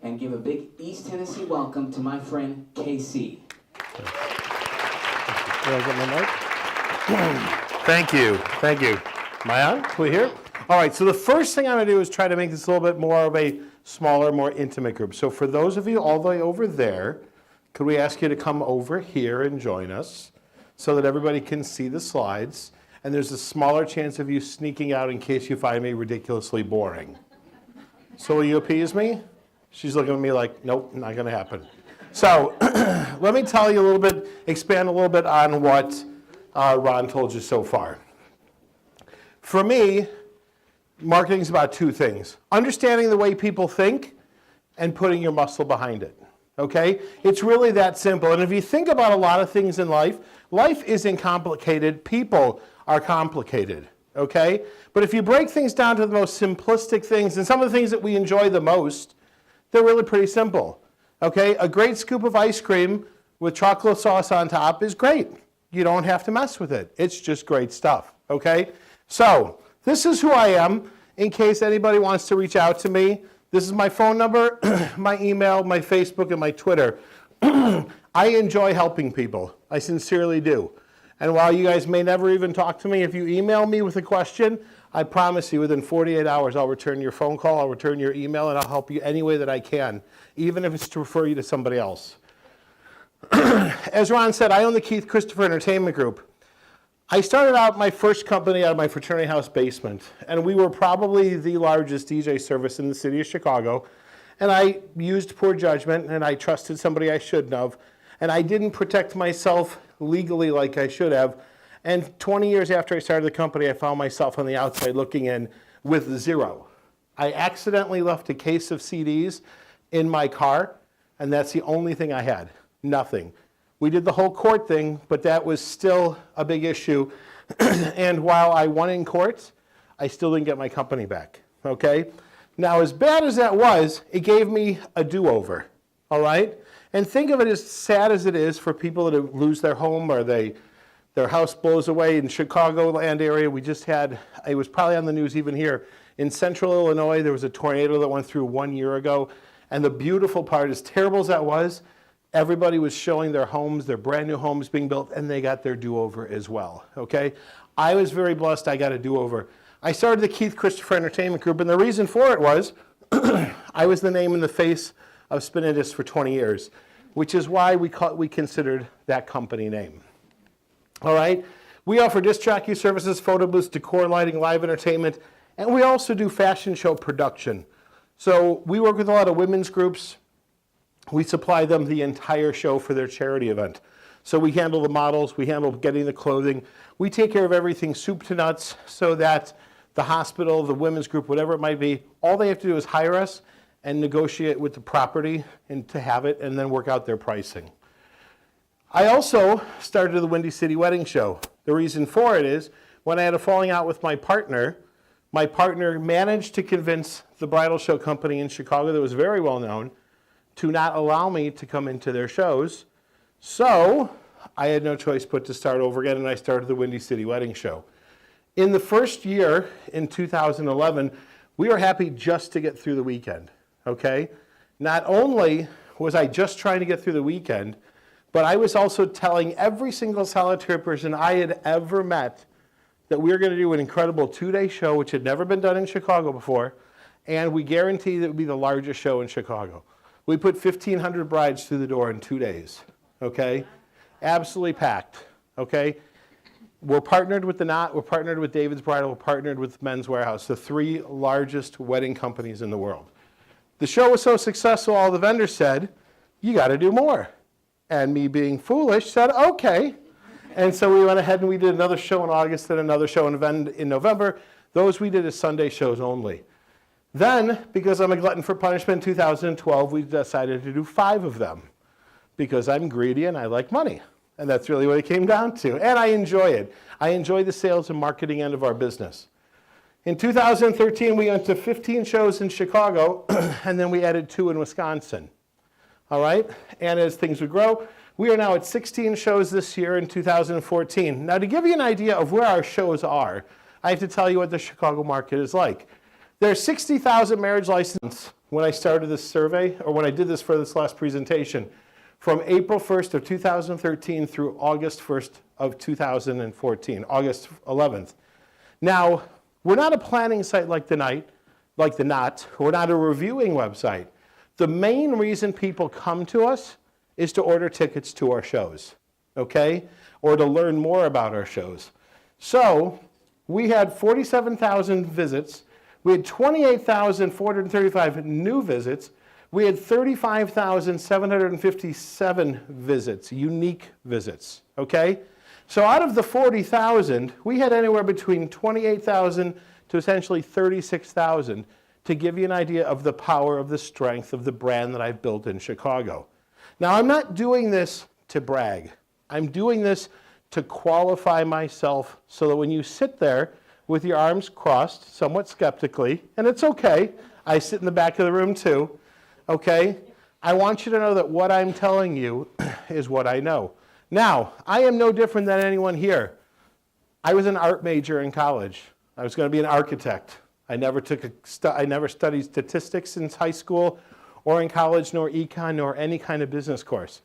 and give a big East Tennessee welcome to my friend, KC. Thank you. Thank you. Am I on? Can we hear? All right, so the first thing I'm going to do is try to make this a little bit more of a smaller, more intimate group. So for those of you all the way over there, could we ask you to come over here and join us so that everybody can see the slides? And there's a smaller chance of you sneaking out in case you find me ridiculously boring. So will you appease me? She's looking at me like, nope, not going to happen. So let me tell you a little bit, expand a little bit on what Ron told you so far. For me, marketing is about two things: understanding the way people think and putting your muscle behind it, okay? It's really that simple. And if you think about a lot of things in life, life isn't complicated, people are complicated, okay? But if you break things down to the most simplistic things, and some of the things that we enjoy the most, they're really pretty simple, okay? A great scoop of ice cream with chocolate sauce on top is great. You don't have to mess with it. It's just great stuff, okay? So this is who I am. In case anybody wants to reach out to me, this is my phone number, my email, my Facebook, and my Twitter. I enjoy helping people. I sincerely do. And while you guys may never even talk to me, if you email me with a question, I promise you within 48 hours I'll return your phone call, I'll return your email, and I'll help you any way that I can, even if it's to refer you to somebody else. As Ron said, I own the Keith Christopher Entertainment Group. I started out my first company out of my fraternity house basement, and we were probably the largest DJ service in the city of Chicago. And I used poor judgment, and I trusted somebody I shouldn't have, and I didn't protect myself legally like I should have. And 20 years after I started the company, I found myself on the outside looking in with zero. I accidentally left a case of CDs in my car, and that's the only thing I had. Nothing. We did the whole court thing, but that was still a big issue. And while I won in court, I still didn't get my company back, okay? Now, as bad as that was, it gave me a do-over, all right? And think of it as sad as it is for people that lose their home or their house blows away. In Chicagoland area, we just had, it was probably on the news even here, in central Illinois, there was a tornado that went through 1 year ago. And the beautiful part, as terrible as that was, everybody was showing their homes, their brand new homes being built, and they got their do-over as well, okay? I was very blessed I got a do-over. I started the Keith Christopher Entertainment Group, and the reason for it was I was the name and the face of Spinidis for 20 years, which is why we considered that company name. All right? We offer disc jockey services, photo booths, decor, lighting, live entertainment, and we also do fashion show production. So we work with a lot of women's groups. We supply them the entire show for their charity event. So we handle the models, we handle getting the clothing. We take care of everything soup to nuts so that the hospital, the women's group, whatever it might be, all they have to do is hire us and negotiate with the property and to have it and then work out their pricing. I also started the Windy City Wedding Show. The reason for it is when I had a falling out with my partner managed to convince the bridal show company in Chicago that was very well known to not allow me to come into their shows. So I had no choice but to start over again, and I started the Windy City Wedding Show. In the first year, in 2011, we were happy just to get through the weekend, okay? Not only was I just trying to get through the weekend, but I was also telling every single solitary person I had ever met that we were going to do an incredible 2-day show, which had never been done in Chicago before, and we guaranteed it would be the largest show in Chicago. We put 1,500 brides through the door in 2 days, okay? Absolutely packed, okay? We're partnered with The Knot, we're partnered with David's Bridal, we're partnered with Men's Warehouse, the 3 largest wedding companies in the world. The show was so successful, all the vendors said, you got to do more. And me being foolish said, okay. And so we went ahead and we did another show in August and another show in November. Those we did as Sunday shows only. Then, because I'm a glutton for punishment, in 2012, we decided to do 5 of them because I'm greedy and I like money. And that's really what it came down to. And I enjoy it. I enjoy the sales and marketing end of our business. In 2013, we went to 15 shows in Chicago, and then we added 2 in Wisconsin. All right? And as things would grow, we are now at 16 shows this year in 2014. Now, to give you an idea of where our shows are, I have to tell you what the Chicago market is like. There are 60,000 marriage licenses when I started this survey, or when I did this for this last presentation, from April 1st of 2013 through August 1st of 2014, August 11th. Now, we're not a planning site like the Knot. We're not a reviewing website. The main reason people come to us is to order tickets to our shows, okay? Or to learn more about our shows. So, we had 47,000 visits. We had 28,435 new visits. We had 35,757 visits, unique visits, okay? So out of the 40,000, we had anywhere between 28,000 to essentially 36,000 to give you an idea of the power of the strength of the brand that I've built in Chicago. Now, I'm not doing this to brag. I'm doing this to qualify myself so that when you sit there with your arms crossed, somewhat skeptically, and it's okay, I sit in the back of the room too, okay? I want you to know that what I'm telling you is what I know. Now, I am no different than anyone here. I was an art major in college. I was going to be an architect. I never studied statistics since high school or in college, nor econ, nor any kind of business course.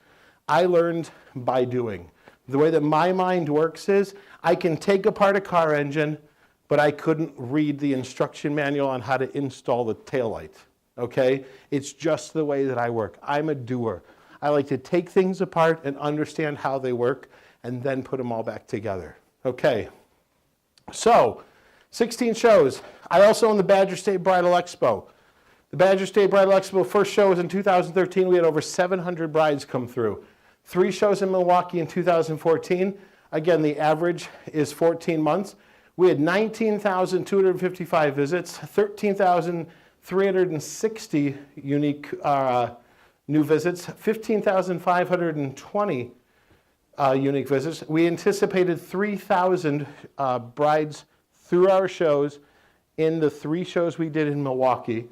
I learned by doing. The way that my mind works is I can take apart a car engine, but I couldn't read the instruction manual on how to install the taillight, okay? It's just the way that I work. I'm a doer. I like to take things apart and understand how they work and then put them all back together, okay? So, 16 shows. I also own the Badger State Bridal Expo. The Badger State Bridal Expo first show was in 2013. We had over 700 brides come through. 3 shows in Milwaukee in 2014. Again, the average is 14 months. We had 19,255 visits, 13,360 unique new visits, 15,520 unique visits. We anticipated 3,000 brides through our shows in the 3 shows we did in Milwaukee.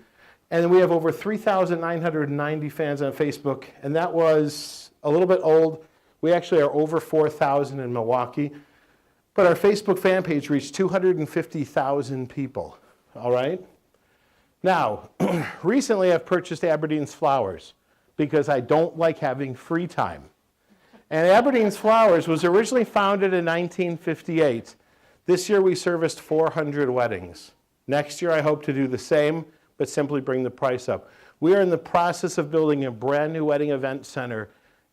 And we have over 3,990 fans on Facebook, and that was a little bit old. We actually are over 4,000 in Milwaukee. But our Facebook fan page reached 250,000 people, all right? Now, recently I've purchased Aberdeen's Flowers because I don't like having free time. And Aberdeen's Flowers was originally founded in 1958. This year we serviced 400 weddings. Next year I hope to do the same, but simply bring the price up. We are in the process of building a brand new wedding event center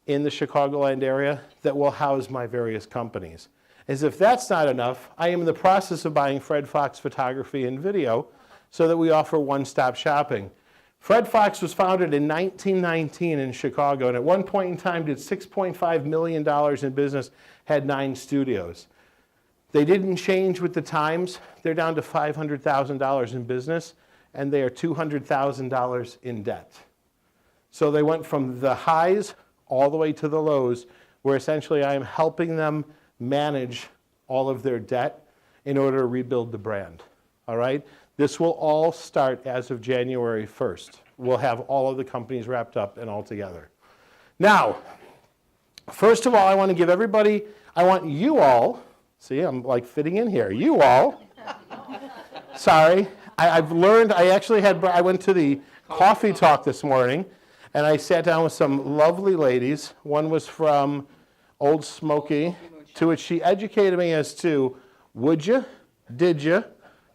in the Chicagoland area that will house my various companies. As if that's not enough, I am in the process of buying Fred Fox Photography and Video so that we offer one-stop shopping. Fred Fox was founded in 1919 in Chicago, and at one point in time did $6.5 million in business, had 9 studios. They didn't change with the times. They're down to $500,000 in business, and they are $200,000 in debt. So they went from the highs all the way to the lows, where essentially I am helping them manage all of their debt in order to rebuild the brand, all right? This will all start as of January 1st. We'll have all of the companies wrapped up and all together. Now, first of all, I want to give everybody, I want you all, see, I'm like fitting in here, you all, sorry, I've learned, I went to the coffee talk this morning, and I sat down with some lovely ladies. One was from Old Smoky, to which she educated me as to, would you, did you,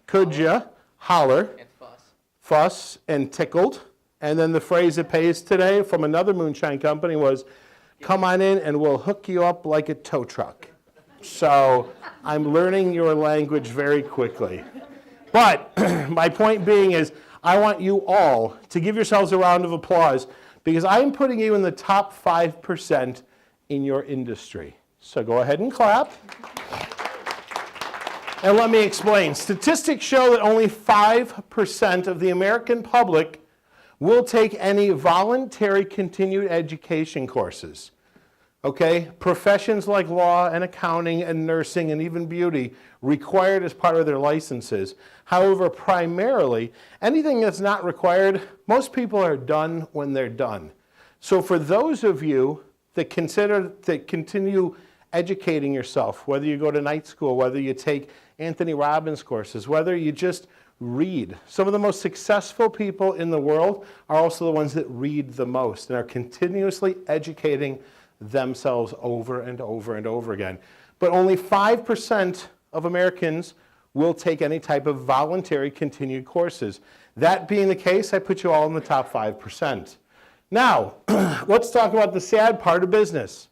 could you, holler, And fuss, and tickled. And then the phrase that pays today from another moonshine company was, come on in and we'll hook you up like a tow truck. So I'm learning your language very quickly. But my point being is, I want you all to give yourselves a round of applause because I'm putting you in the top 5% in your industry. So go ahead and clap. And let me explain. Statistics show that only 5% of the American public will take any voluntary continued education courses. Okay? Professions like law and accounting and nursing and even beauty required as part of their licenses. However, primarily, anything that's not required, most people are done when they're done. So for those of you that continue educating yourself, whether you go to night school, whether you take Anthony Robbins courses, whether you just read. Some of the most successful people in the world are also the ones that read the most and are continuously educating themselves over and over and over again. But only 5% of Americans will take any type of voluntary continued courses. That being the case, I put you all in the top 5%. Now, let's talk about the sad part of business.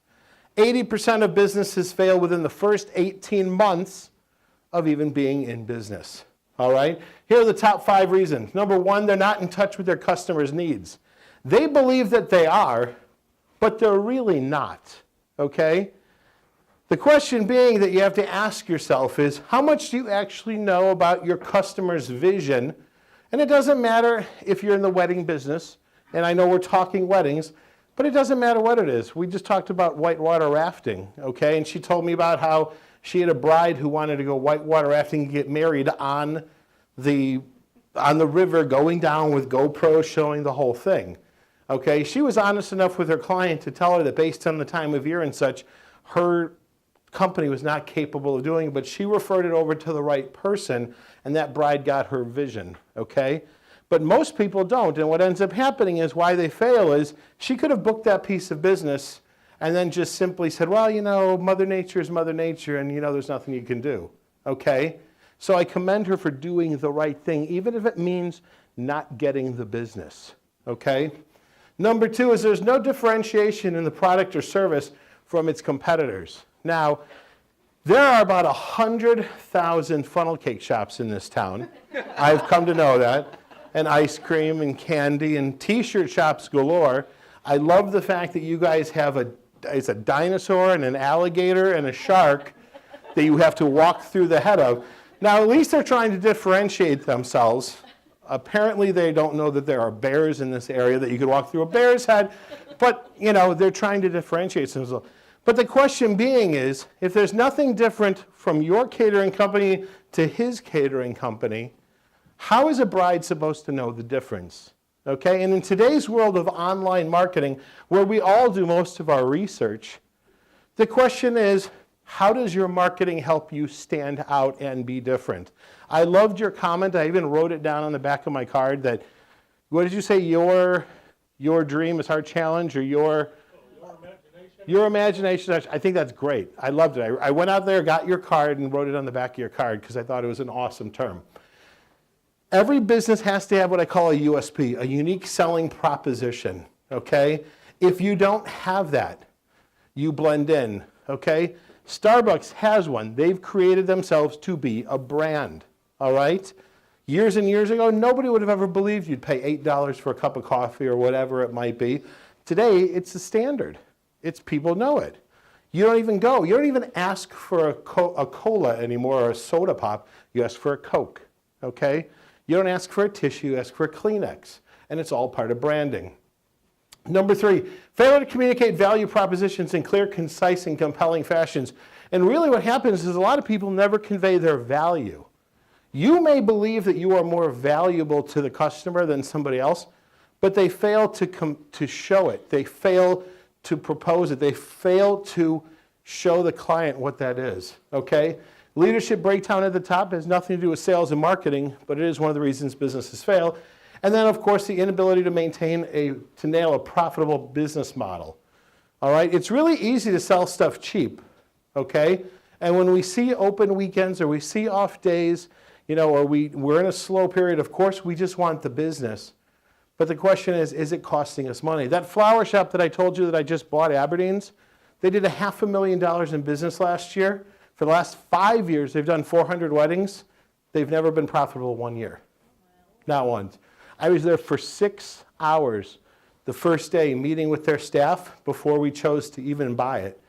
80% of businesses fail within the first 18 months of even being in business. All right? Here are the top 5 reasons. Number 1, they're not in touch with their customers' needs. They believe that they are, but they're really not. Okay? The question being that you have to ask yourself is, how much do you actually know about your customer's vision? And it doesn't matter if you're in the wedding business, and I know we're talking weddings, but it doesn't matter what it is. We just talked about whitewater rafting, okay? And she told me about how she had a bride who wanted to go whitewater rafting and get married on the river, going down with GoPro showing the whole thing. Okay, she was honest enough with her client to tell her that based on the time of year and such, her company was not capable of doing it, but she referred it over to the right person, and that bride got her vision, okay? But most people don't, and what ends up happening is why they fail is she could have booked that piece of business and then just simply said, well, you know, Mother Nature is Mother Nature, and you know, there's nothing you can do, okay? So I commend her for doing the right thing, even if it means not getting the business, okay? Number 2 is there's no differentiation in the product or service from its competitors. Now, there are about 100,000 funnel cake shops in this town. I've come to know that. And ice cream and candy and t-shirt shops galore. I love the fact that you guys have it's a dinosaur and an alligator and a shark that you have to walk through the head of. Now, at least they're trying to differentiate themselves. Apparently, they don't know that there are bears in this area that you could walk through a bear's head. But, you know, they're trying to differentiate themselves. But the question being is, if there's nothing different from your catering company to his catering company, how is a bride supposed to know the difference? Okay, and in today's world of online marketing, where we all do most of our research, the question is, how does your marketing help you stand out and be different? I loved your comment. I even wrote it down on the back of my card that, what did you say, your dream is our challenge, or your imagination. I think that's great. I loved it. I went out there, got your card, and wrote it on the back of your card because I thought it was an awesome term. Every business has to have what I call a USP, a unique selling proposition, okay? If you don't have that, you blend in, okay? Starbucks has one. They've created themselves to be a brand, all right? Years and years ago, nobody would have ever believed you'd pay $8 for a cup of coffee or whatever it might be. Today, it's the standard. It's people know it. You don't even go. You don't even ask for a cola anymore or a soda pop. You ask for a Coke, okay? You don't ask for a tissue, you ask for a Kleenex. And it's all part of branding. Number 3, failure to communicate value propositions in clear, concise, and compelling fashions. And really what happens is a lot of people never convey their value. You may believe that you are more valuable to the customer than somebody else, but they fail to show it. They fail to propose it. They fail to show the client what that is, okay? Leadership breakdown at the top has nothing to do with sales and marketing, but it is one of the reasons businesses fail. And then, of course, the inability to nail a profitable business model. All right, it's really easy to sell stuff cheap, okay? And when we see open weekends or we see off days, you know, or we're in a slow period, of course, we just want the business. But the question is it costing us money? That flower shop that I told you that I just bought, Aberdeen's, they did $500,000 in business last year. For the last 5 years, they've done 400 weddings. They've never been profitable 1 year. Not once. I was there for 6 hours the first day meeting with their staff before we chose to even buy it.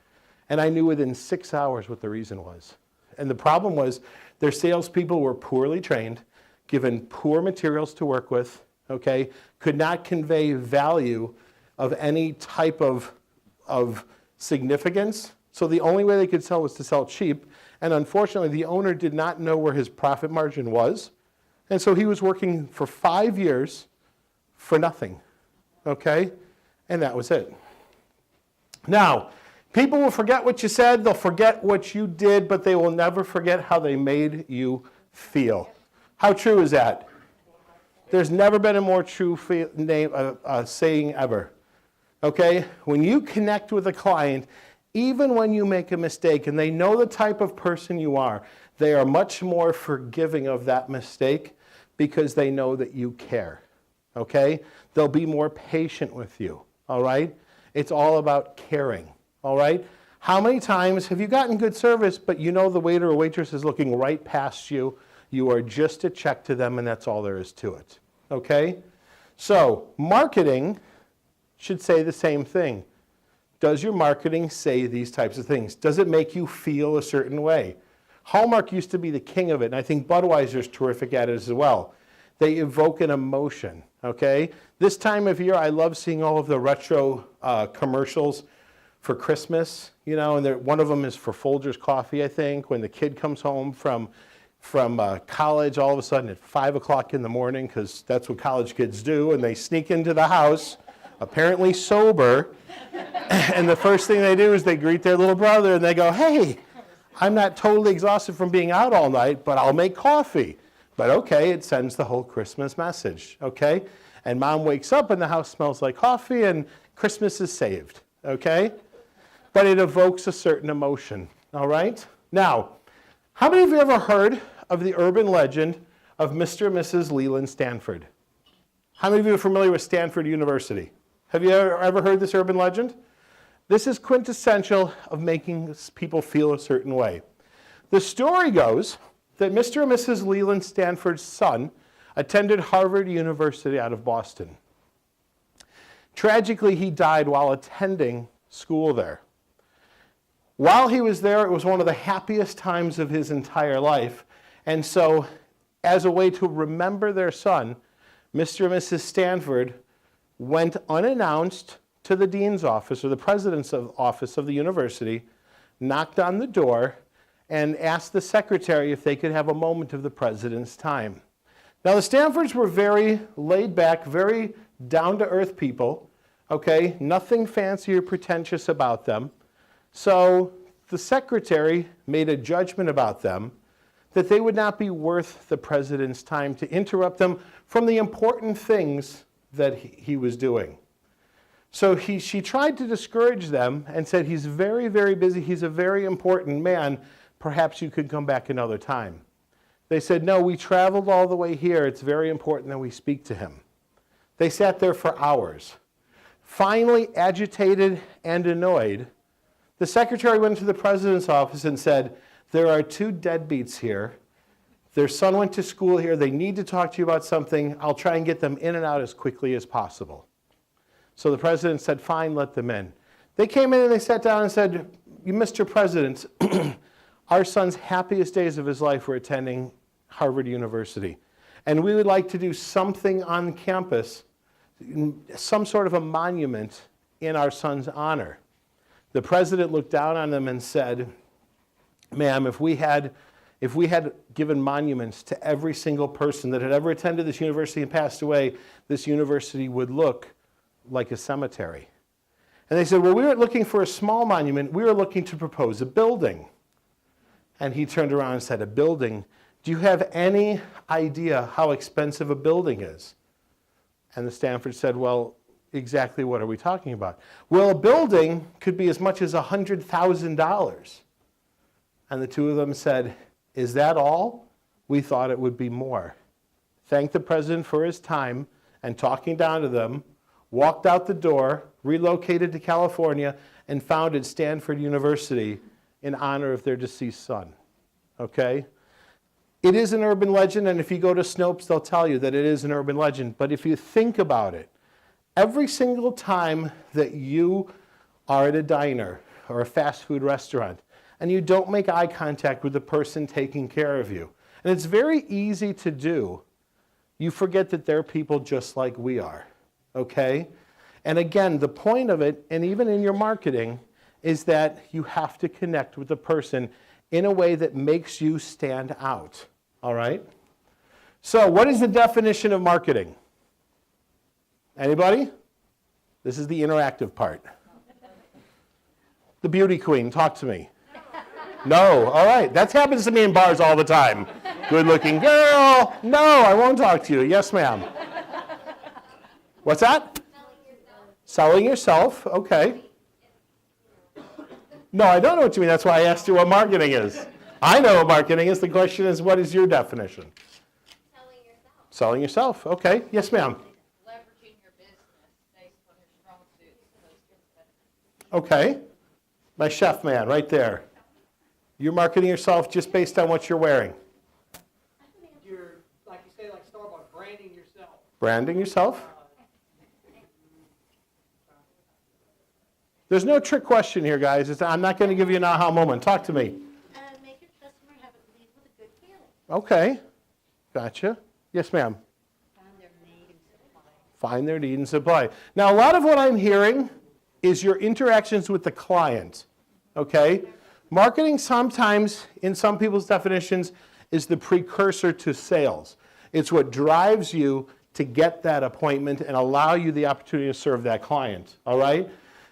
And I knew within 6 hours what the reason was. And the problem was their salespeople were poorly trained, given poor materials to work with, okay, could not convey value of any type of significance. So the only way they could sell was to sell cheap. And unfortunately, the owner did not know where his profit margin was. And so he was working for 5 years for nothing, okay? And that was it. Now, people will forget what you said, they'll forget what you did, but they will never forget how they made you feel. How true is that? There's never been a more true saying ever. Okay? When you connect with a client, even when you make a mistake and they know the type of person you are, they are much more forgiving of that mistake because they know that you care. Okay? They'll be more patient with you. All right? It's all about caring. All right? How many times have you gotten good service, but you know the waiter or waitress is looking right past you? You are just a check to them, and that's all there is to it. Okay? So, marketing should say the same thing. Does your marketing say these types of things? Does it make you feel a certain way? Hallmark used to be the king of it, and I think Budweiser's terrific at it as well. They evoke an emotion, okay? This time of year, I love seeing all of the retro commercials for Christmas, you know, and one of them is for Folgers Coffee, I think, when the kid comes home from college all of a sudden at 5 o'clock in the morning, because that's what college kids do, and they sneak into the house, apparently sober, and the first thing they do is they greet their little brother, and they go, hey, I'm not totally exhausted from being out all night, but I'll make coffee. But okay, it sends the whole Christmas message, okay? And mom wakes up and the house smells like coffee and Christmas is saved, okay? But it evokes a certain emotion, all right? Now, how many of you ever heard of the urban legend of Mr. and Mrs. Leland Stanford? How many of you are familiar with Stanford University? Have you ever heard this urban legend? This is quintessential of making people feel a certain way. The story goes that Mr. and Mrs. Leland Stanford's son attended Harvard University out of Boston. Tragically, he died while attending school there. While he was there, it was one of the happiest times of his entire life. And so, as a way to remember their son, Mr. and Mrs. Stanford went unannounced to the dean's office or the president's office of the university, knocked on the door, and asked the secretary if they could have a moment of the president's time. Now, the Stanfords were very laid back, very down-to-earth people, okay? Nothing fancy or pretentious about them. So the secretary made a judgment about them that they would not be worth the president's time to interrupt them from the important things that he was doing. So she tried to discourage them and said, he's very, very busy. He's a very important man. Perhaps you could come back another time. They said, no, we traveled all the way here. It's very important that we speak to him. They sat there for hours. Finally, agitated and annoyed, the secretary went to the president's office and said, there are two deadbeats here. Their son went to school here. They need to talk to you about something. I'll try and get them in and out as quickly as possible. So the president said, fine, let them in. They came in and they sat down and said, Mr. President, our son's happiest days of his life were attending Harvard University. And we would like to do something on campus, some sort of a monument in our son's honor. The president looked down on them and said, ma'am, if we had given monuments to every single person that had ever attended this university and passed away, this university would look like a cemetery. And they said, well, we weren't looking for a small monument. We were looking to propose a building. And he turned around and said, a building? Do you have any idea how expensive a building is? And the Stanford said, well, exactly what are we talking about? Well, a building could be as much as $100,000. And the two of them said, is that all? We thought it would be more. Thanked the president for his time and talking down to them, walked out the door, relocated to California, and founded Stanford University in honor of their deceased son. Okay? It is an urban legend, and if you go to Snopes, they'll tell you that it is an urban legend. But if you think about it, every single time that you are at a diner or a fast food restaurant and you don't make eye contact with the person taking care of you, and it's very easy to do, you forget that they're people just like we are. Okay? And again, the point of it, and even in your marketing, is that you have to connect with the person in a way that makes you stand out. All right? So, what is the definition of marketing? Anybody? This is the interactive part. The beauty queen, talk to me. No, all right. That happens to me in bars all the time. Good-looking girl. No, I won't talk to you. Yes, ma'am. What's that? Selling yourself. Okay. No, I don't know what you mean. That's why I asked you what marketing is. I know what marketing is. The question is, what is your definition? Selling yourself. Selling yourself. Okay. Yes, ma'am. Leveraging your business based on your strong suits. Those Okay. My chef man right there. You're marketing yourself just based on what you're wearing. You're, like you say, like Starbucks, branding yourself. Branding yourself. There's no trick question here, guys. I'm not going to give you an aha moment. Talk to me. Make your customer have a leave with a good feeling. Okay. Gotcha. Yes, ma'am. Find their need and supply. Find their need and supply. Now, a lot of what I'm hearing is your interactions with the client. Okay? Marketing sometimes, in some people's definitions, is the precursor to sales. It's what drives you to get that appointment and allow you the opportunity to serve that client. All right?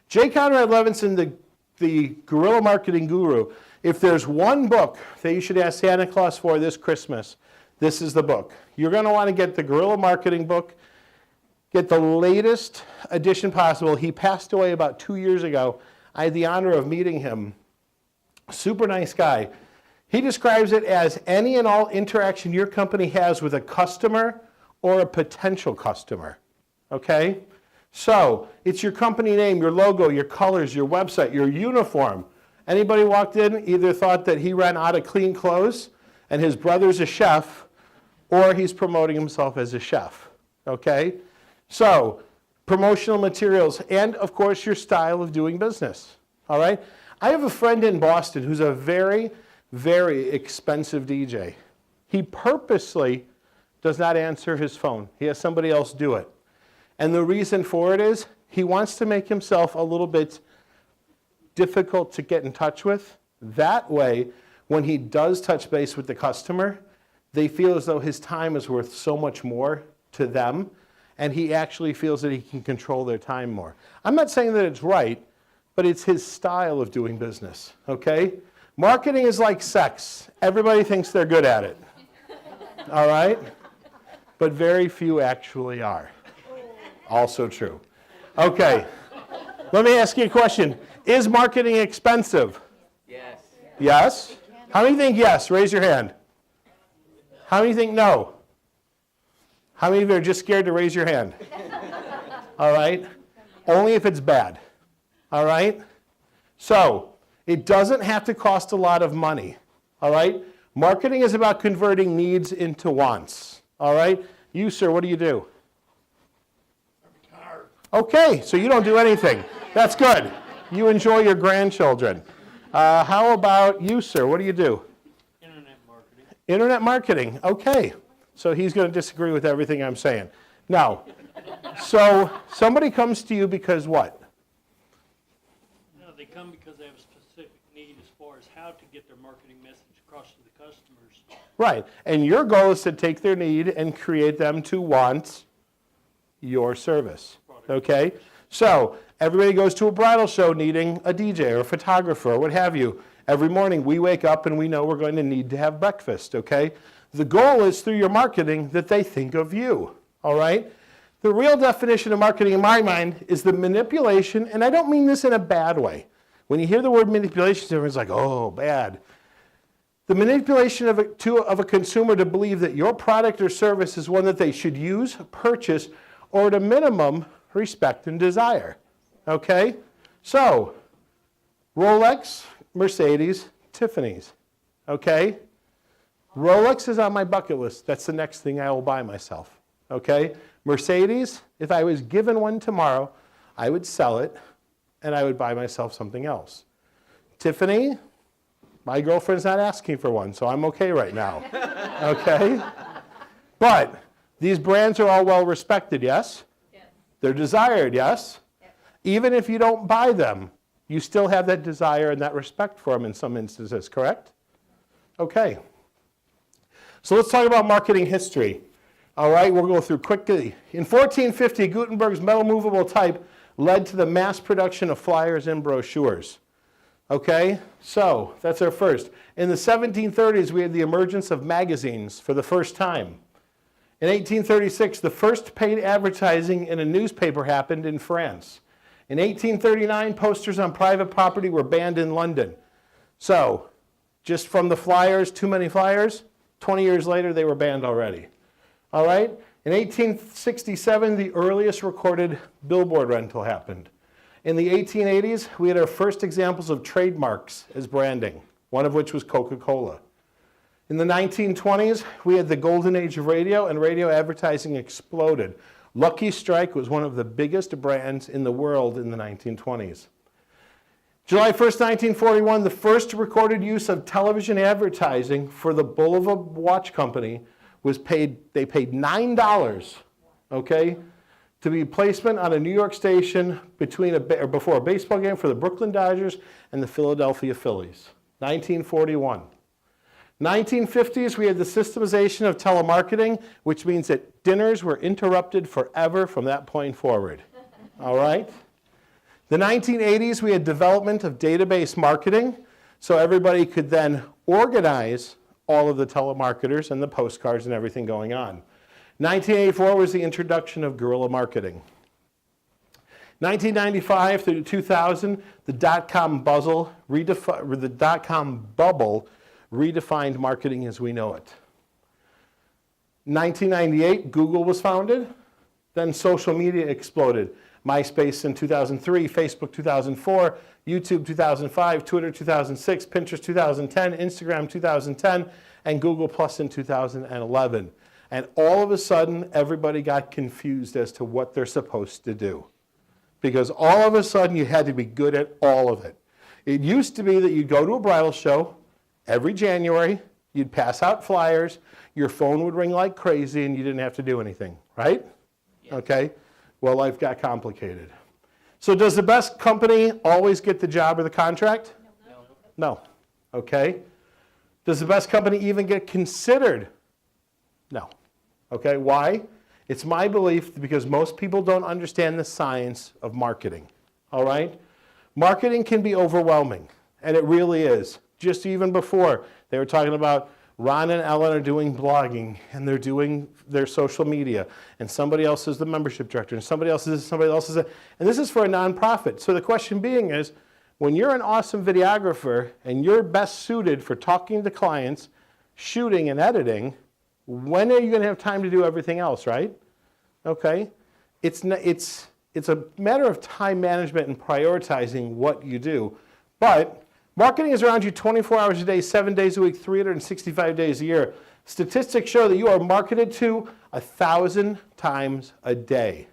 J. Conrad Levinson, the guerrilla marketing guru, if there's one book that you should ask Santa Claus for this Christmas, this is the book. You're going to want to get the guerrilla marketing book, get the latest edition possible. He passed away about 2 years ago. I had the honor of meeting him. Super nice guy. He describes it as any and all interaction your company has with a customer or a potential customer. Okay? So, it's your company name, your logo, your colors, your website, your uniform. Anybody walked in, either thought that he ran out of clean clothes and his brother's a chef, or he's promoting himself as a chef. Okay? So, promotional materials, and of course your style of doing business. All right? I have a friend in Boston who's a very, very expensive DJ. He purposely does not answer his phone. He has somebody else do it. And the reason for it is he wants to make himself a little bit difficult to get in touch with. That way, when he does touch base with the customer, they feel as though his time is worth so much more to them, and he actually feels that he can control their time more. I'm not saying that it's right, but it's his style of doing business, okay? Marketing is like sex. Everybody thinks they're good at it, all right? But very few actually are. Also true. Okay, let me ask you a question. Is marketing expensive? Yes. Yes? How many think yes? Raise your hand. How many think no? How many of you are just scared to raise your hand? All right? Only if it's bad. All right? So, it doesn't have to cost a lot of money. All right? Marketing is about converting needs into wants. All right? You, sir, what do you do? Okay, so you don't do anything. That's good. You enjoy your grandchildren. How about you, sir? What do you do? Internet marketing. Internet marketing. Okay. So he's going to disagree with everything I'm saying. Now, so somebody comes to you because what? No, they come because they have a specific need as far as how to get their marketing message across to the customers. Right. And your goal is to take their need and create them to want your service. Okay? So, everybody goes to a bridal show needing a DJ or a photographer or what have you. Every morning we wake up and we know we're going to need to have breakfast, okay? The goal is through your marketing that they think of you, all right? The real definition of marketing in my mind is the manipulation, and I don't mean this in a bad way. When you hear the word manipulation, everyone's like, oh, bad. The manipulation of a consumer to believe that your product or service is one that they should use, purchase, or at a minimum, respect and desire. Okay? So, Rolex, Mercedes, Tiffany's. Okay? Rolex is on my bucket list. That's the next thing I will buy myself. Okay? Mercedes, if I was given one tomorrow, I would sell it and I would buy myself something else. Tiffany, my girlfriend's not asking for one, so I'm okay right now. Okay? But these brands are all well respected, yes? They're desired, yes? Yep. Even if you don't buy them, you still have that desire and that respect for them in some instances, correct? Okay. So let's talk about marketing history. All right, we'll go through quickly. In 1450, Gutenberg's metal movable type led to the mass production of flyers and brochures. Okay, so that's our first. In the 1730s, we had the emergence of magazines for the first time. In 1836, the first paid advertising in a newspaper happened in France. In 1839, posters on private property were banned in London. So, just from the flyers, too many flyers, 20 years later, they were banned already. All right? In 1867, the earliest recorded billboard rental happened. In the 1880s, we had our first examples of trademarks as branding, one of which was Coca-Cola. In the 1920s, we had the golden age of radio, and radio advertising exploded. Lucky Strike was one of the biggest brands in the world in the 1920s. July 1st, 1941, the first recorded use of television advertising for the Bulova Watch Company was they paid $9, okay, to be placement on a New York station before a baseball game for the Brooklyn Dodgers and the Philadelphia Phillies. 1941. 1950s, we had the systemization of telemarketing, which means that dinners were interrupted forever from that point forward. All right? The 1980s, we had development of database marketing, so everybody could then organize all of the telemarketers and the postcards and everything going on. 1984 was the introduction of guerrilla marketing. 1995 through 2000, the dot-com bubble redefined marketing as we know it. 1998, Google was founded. Then social media exploded. MySpace in 2003, Facebook 2004, YouTube 2005, Twitter 2006, Pinterest 2010, Instagram 2010, and Google Plus in 2011. And all of a sudden, everybody got confused as to what they're supposed to do. Because all of a sudden, you had to be good at all of it. It used to be that you'd go to a bridal show every January, you'd pass out flyers, your phone would ring like crazy, and you didn't have to do anything, right? Yeah. Okay? Well, life got complicated. So does the best company always get the job or the contract? No. Okay? Does the best company even get considered? No. Okay, why? It's my belief because most people don't understand the science of marketing. All right? Marketing can be overwhelming, and it really is. Just even before, they were talking about Ron and Ellen are doing blogging, and they're doing their social media, and somebody else is the membership director, and somebody else is, and this is for a nonprofit. So the question being is, when you're an awesome videographer and you're best suited for talking to clients, shooting and editing, when are you going to have time to do everything else, right? Okay? It's a matter of time management and prioritizing what you do. But marketing is around you 24 hours a day, 7 days a week, 365 days a year. Statistics show that you are marketed to 1,000 times a day.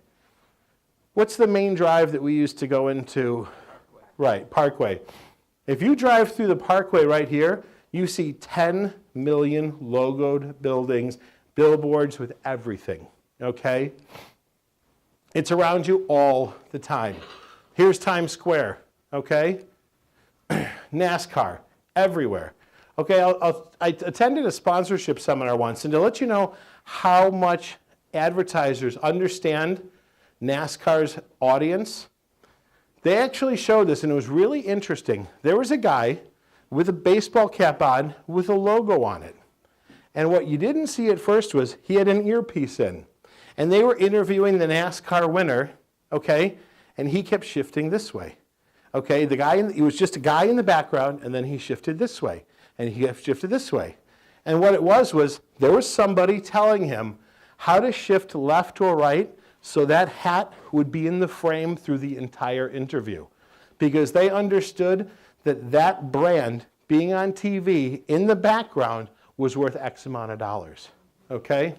What's the main drive that we used to go into? Right, Parkway. If you drive through the Parkway right here, you see 10 million logoed buildings, billboards with everything, okay? It's around you all the time. Here's Times Square, okay? NASCAR, everywhere. Okay, I attended a sponsorship seminar once, and to let you know how much advertisers understand NASCAR's audience, they actually showed this, and it was really interesting. There was a guy with a baseball cap on with a logo on it. And what you didn't see at first was he had an earpiece in. And they were interviewing the NASCAR winner, okay, and he kept shifting this way. Okay, he was just a guy in the background, and then he shifted this way, and he shifted this way. And what it was there was somebody telling him how to shift left or right so that hat would be in the frame through the entire interview. Because they understood that brand being on TV in the background was worth X amount of dollars, okay?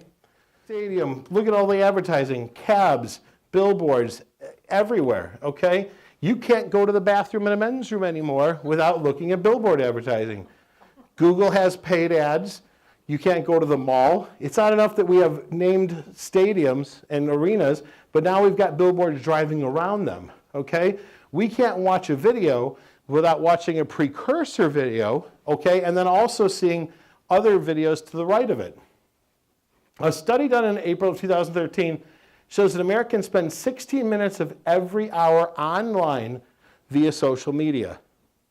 Stadium, look at all the advertising, cabs, billboards, everywhere, okay? You can't go to the bathroom in a men's room anymore without looking at billboard advertising. Google has paid ads. You can't go to the mall. It's not enough that we have named stadiums and arenas, but now we've got billboards driving around them, okay? We can't watch a video without watching a precursor video, okay, and then also seeing other videos to the right of it. A study done in April of 2013 shows that Americans spend 16 minutes of every hour online via social media.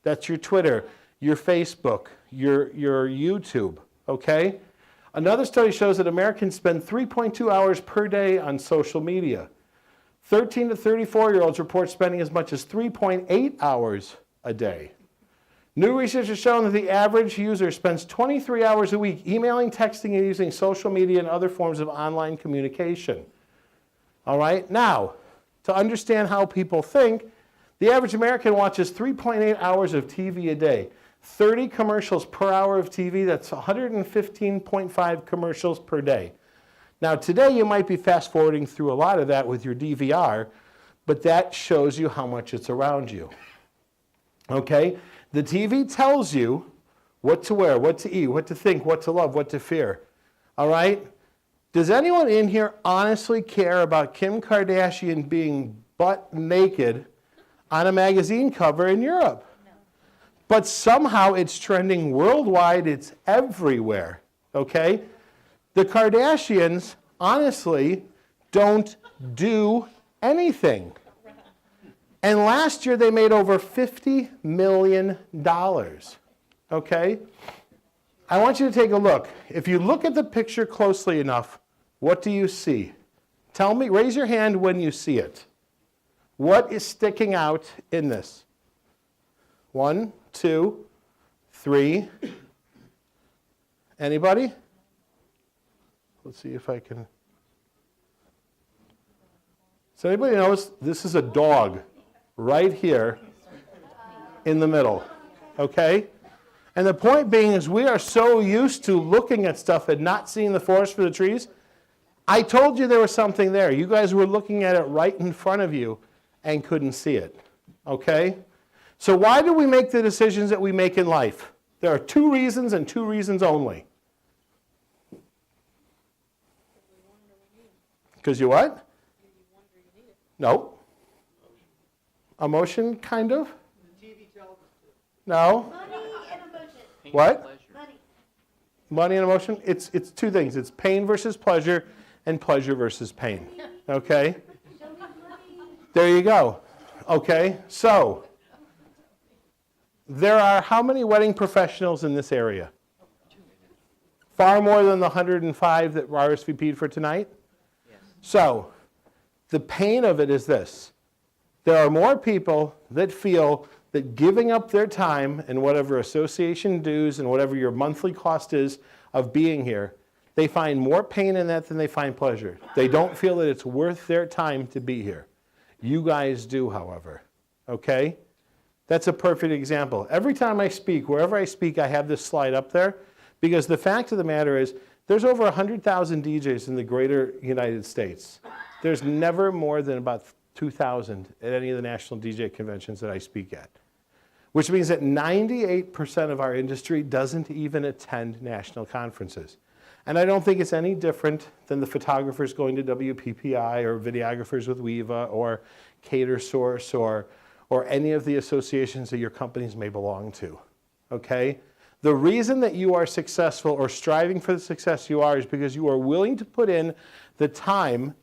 That's your Twitter, your Facebook, your YouTube, okay? Another study shows that Americans spend 3.2 hours per day on social media. 13 to 34-year-olds report spending as much as 3.8 hours a day. New research has shown that the average user spends 23 hours a week emailing, texting, and using social media and other forms of online communication. All right, now, to understand how people think, the average American watches 3.8 hours of TV a day. 30 commercials per hour of TV, that's 115.5 commercials per day. Now, today you might be fast forwarding through a lot of that with your DVR, but that shows you how much it's around you. Okay? The TV tells you what to wear, what to eat, what to think, what to love, what to fear. All right? Does anyone in here honestly care about Kim Kardashian being butt naked on a magazine cover in Europe? No. But somehow it's trending worldwide, it's everywhere. Okay? The Kardashians honestly don't do anything. And last year they made over $50 million, okay? I want you to take a look. If you look at the picture closely enough, what do you see? Tell me, raise your hand when you see it. What is sticking out in this? 1, 2, 3. Anybody? Let's see if I can. Does anybody notice this is a dog? Right here in the middle, okay? And the point being is we are so used to looking at stuff and not seeing the forest for the trees. I told you there was something there. You guys were looking at it right in front of you and couldn't see it, okay? So why do we make the decisions that we make in life? There are 2 reasons and 2 reasons only. Because you what? No. Emotion, kind of? The TV tells us to. No. Money and emotion. What? Money. Money and emotion? It's 2 things. It's pain versus pleasure and pleasure versus pain. Okay? Show me money. There you go. Okay? So, there are how many wedding professionals in this area? Far more than the 105 that RSVP'd for tonight? So, the pain of it is this. There are more people that feel that giving up their time and whatever association dues and whatever your monthly cost is of being here, they find more pain in that than they find pleasure. They don't feel that it's worth their time to be here. You guys do, however. Okay? That's a perfect example. Every time I speak, wherever I speak, I have this slide up there because the fact of the matter is there's over 100,000 DJs in the greater United States. There's never more than about 2,000 at any of the national DJ conventions that I speak at, which means that 98% of our industry doesn't even attend national conferences. And I don't think it's any different than the photographers going to WPPI or videographers with Weva or CaterSource or any of the associations that your companies may belong to, okay? The reason that you are successful or striving for the success you are is because you are willing to put in the time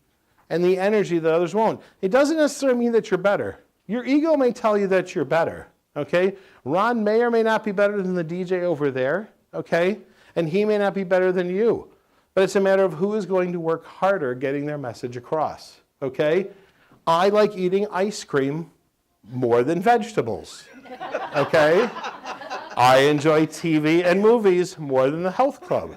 and the energy that others won't. It doesn't necessarily mean that you're better. Your ego may tell you that you're better, okay? Ron may or may not be better than the DJ over there, okay? And he may not be better than you. But it's a matter of who is going to work harder getting their message across, okay? I like eating ice cream more than vegetables, okay? I enjoy TV and movies more than the health club.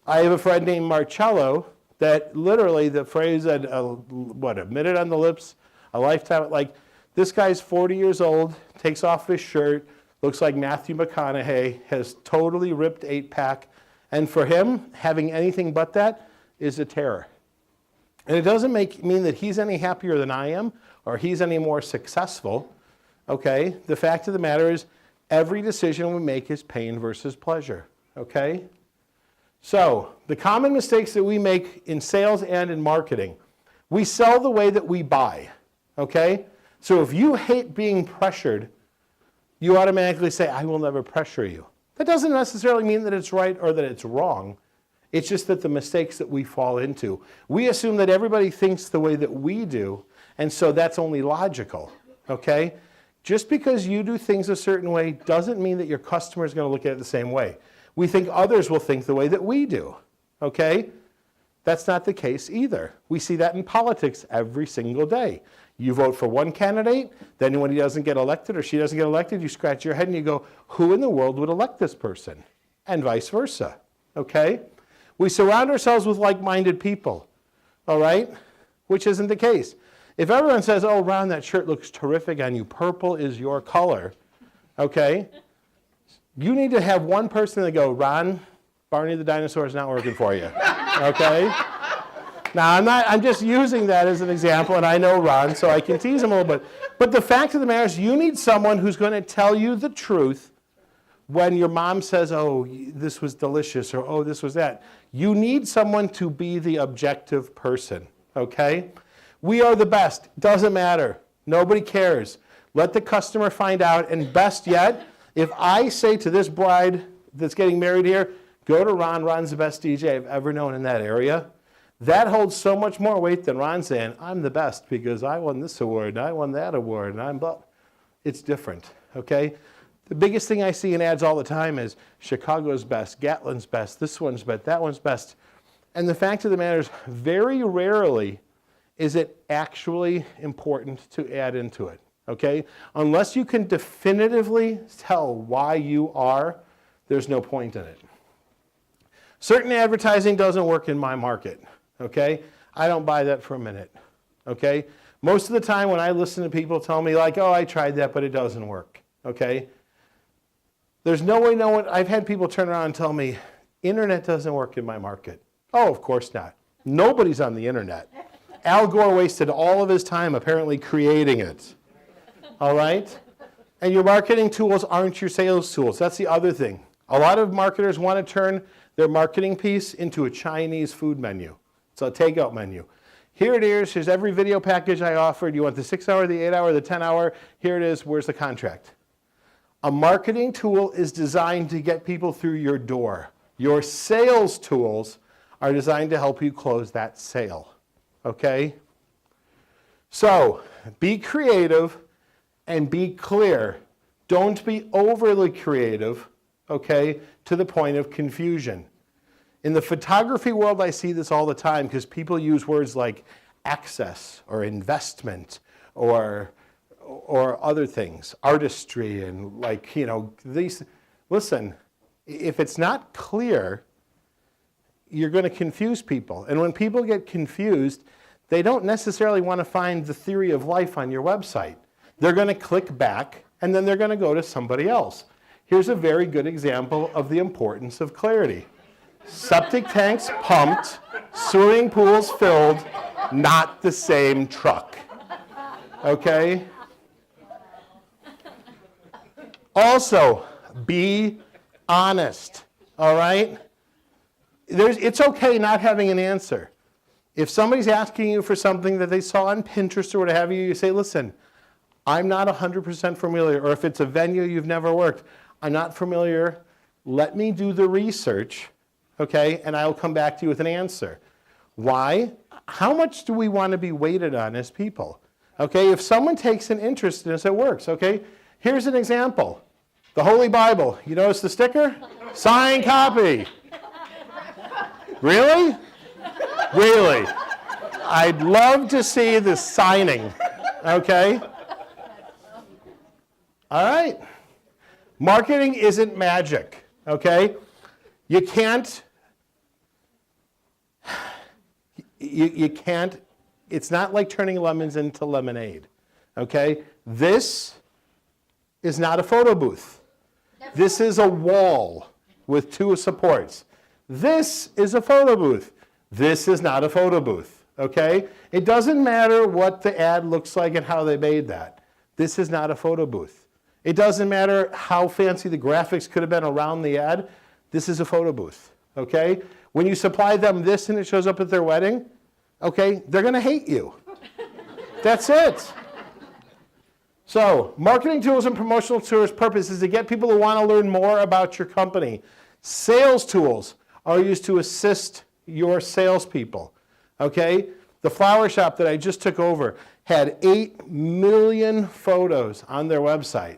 I have a friend named Marcello that literally the phrase that, a minute on the lips, a lifetime, like this guy's 40 years old, takes off his shirt, looks like Matthew McConaughey, has totally ripped 8-pack, and for him, having anything but that is a terror. And it doesn't mean that he's any happier than I am, or he's any more successful, okay? The fact of the matter is, every decision we make is pain versus pleasure, okay? So, the common mistakes that we make in sales and in marketing, we sell the way that we buy, okay? So if you hate being pressured, you automatically say, I will never pressure you. That doesn't necessarily mean that it's right or that it's wrong. It's just that the mistakes that we fall into. We assume that everybody thinks the way that we do, and so that's only logical, okay? Just because you do things a certain way doesn't mean that your customer is going to look at it the same way. We think others will think the way that we do, okay? That's not the case either. We see that in politics every single day. You vote for one candidate, then when he doesn't get elected or she doesn't get elected, you scratch your head and you go, who in the world would elect this person? And vice versa, okay? We surround ourselves with like-minded people, all right? Which isn't the case. If everyone says, oh, Ron, that shirt looks terrific on you, purple is your color, okay? You need to have one person that go, Ron, Barney the dinosaur is not working for you, okay? Now, I'm just using that as an example, and I know Ron, so I can tease him a little bit. But the fact of the matter is, you need someone who's going to tell you the truth when your mom says, oh, this was delicious, or oh, this was that. You need someone to be the objective person, okay? We are the best. Doesn't matter. Nobody cares. Let the customer find out, and best yet, if I say to this bride that's getting married here, go to Ron, Ron's the best DJ I've ever known in that area, that holds so much more weight than Ron saying, I'm the best because I won this award, and I won that award, and I'm blah. It's different, okay? The biggest thing I see in ads all the time is Chicago's best, Gatlin's best, this one's best, that one's best. And the fact of the matter is, very rarely is it actually important to add into it, okay? Unless you can definitively tell why you are, there's no point in it. Certain advertising doesn't work in my market, okay? I don't buy that for a minute, okay? Most of the time when I listen to people tell me like, oh, I tried that, but it doesn't work, okay? There's no way I've had people turn around and tell me, internet doesn't work in my market. Oh, of course not. Nobody's on the internet. Al Gore wasted all of his time apparently creating it, all right? And your marketing tools aren't your sales tools. That's the other thing. A lot of marketers want to turn their marketing piece into a Chinese food menu. It's a takeout menu. Here it is. Here's every video package I offered. You want the 6-hour, the 8-hour, the 10-hour? Here it is. Where's the contract? A marketing tool is designed to get people through your door. Your sales tools are designed to help you close that sale, okay? So be creative and be clear. Don't be overly creative, okay, to the point of confusion. In the photography world, I see this all the time because people use words like access or investment or other things, artistry and like, you know, these. Listen, if it's not clear, you're going to confuse people. And when people get confused, they don't necessarily want to find the theory of life on your website. They're going to click back and then they're going to go to somebody else. Here's a very good example of the importance of clarity. Septic tanks pumped, swimming pools filled, not the same truck. Okay? Also, be honest, all right? It's okay not having an answer. If somebody's asking you for something that they saw on Pinterest or what have you, you say, listen, I'm not 100% familiar, or if it's a venue you've never worked, I'm not familiar. Let me do the research, okay, and I'll come back to you with an answer. Why? How much do we want to be weighted on as people? Okay, if someone takes an interest in us, it works, okay? Here's an example. The Holy Bible. You notice the sticker? Signed copy. Really? Really? I'd love to see the signing, okay? All right. Marketing isn't magic, okay? You can't, it's not like turning lemons into lemonade, okay? This is not a photo booth. This is a wall with 2 supports. This is a photo booth. This is not a photo booth, okay? It doesn't matter what the ad looks like and how they made that. This is not a photo booth. It doesn't matter how fancy the graphics could have been around the ad. This is a photo booth, okay? When you supply them this and it shows up at their wedding, okay, they're going to hate you. That's it. So, marketing tools and promotional tools' purpose is to get people to want to learn more about your company. Sales tools are used to assist your salespeople, okay? The flower shop that I just took over had 8 million photos on their website.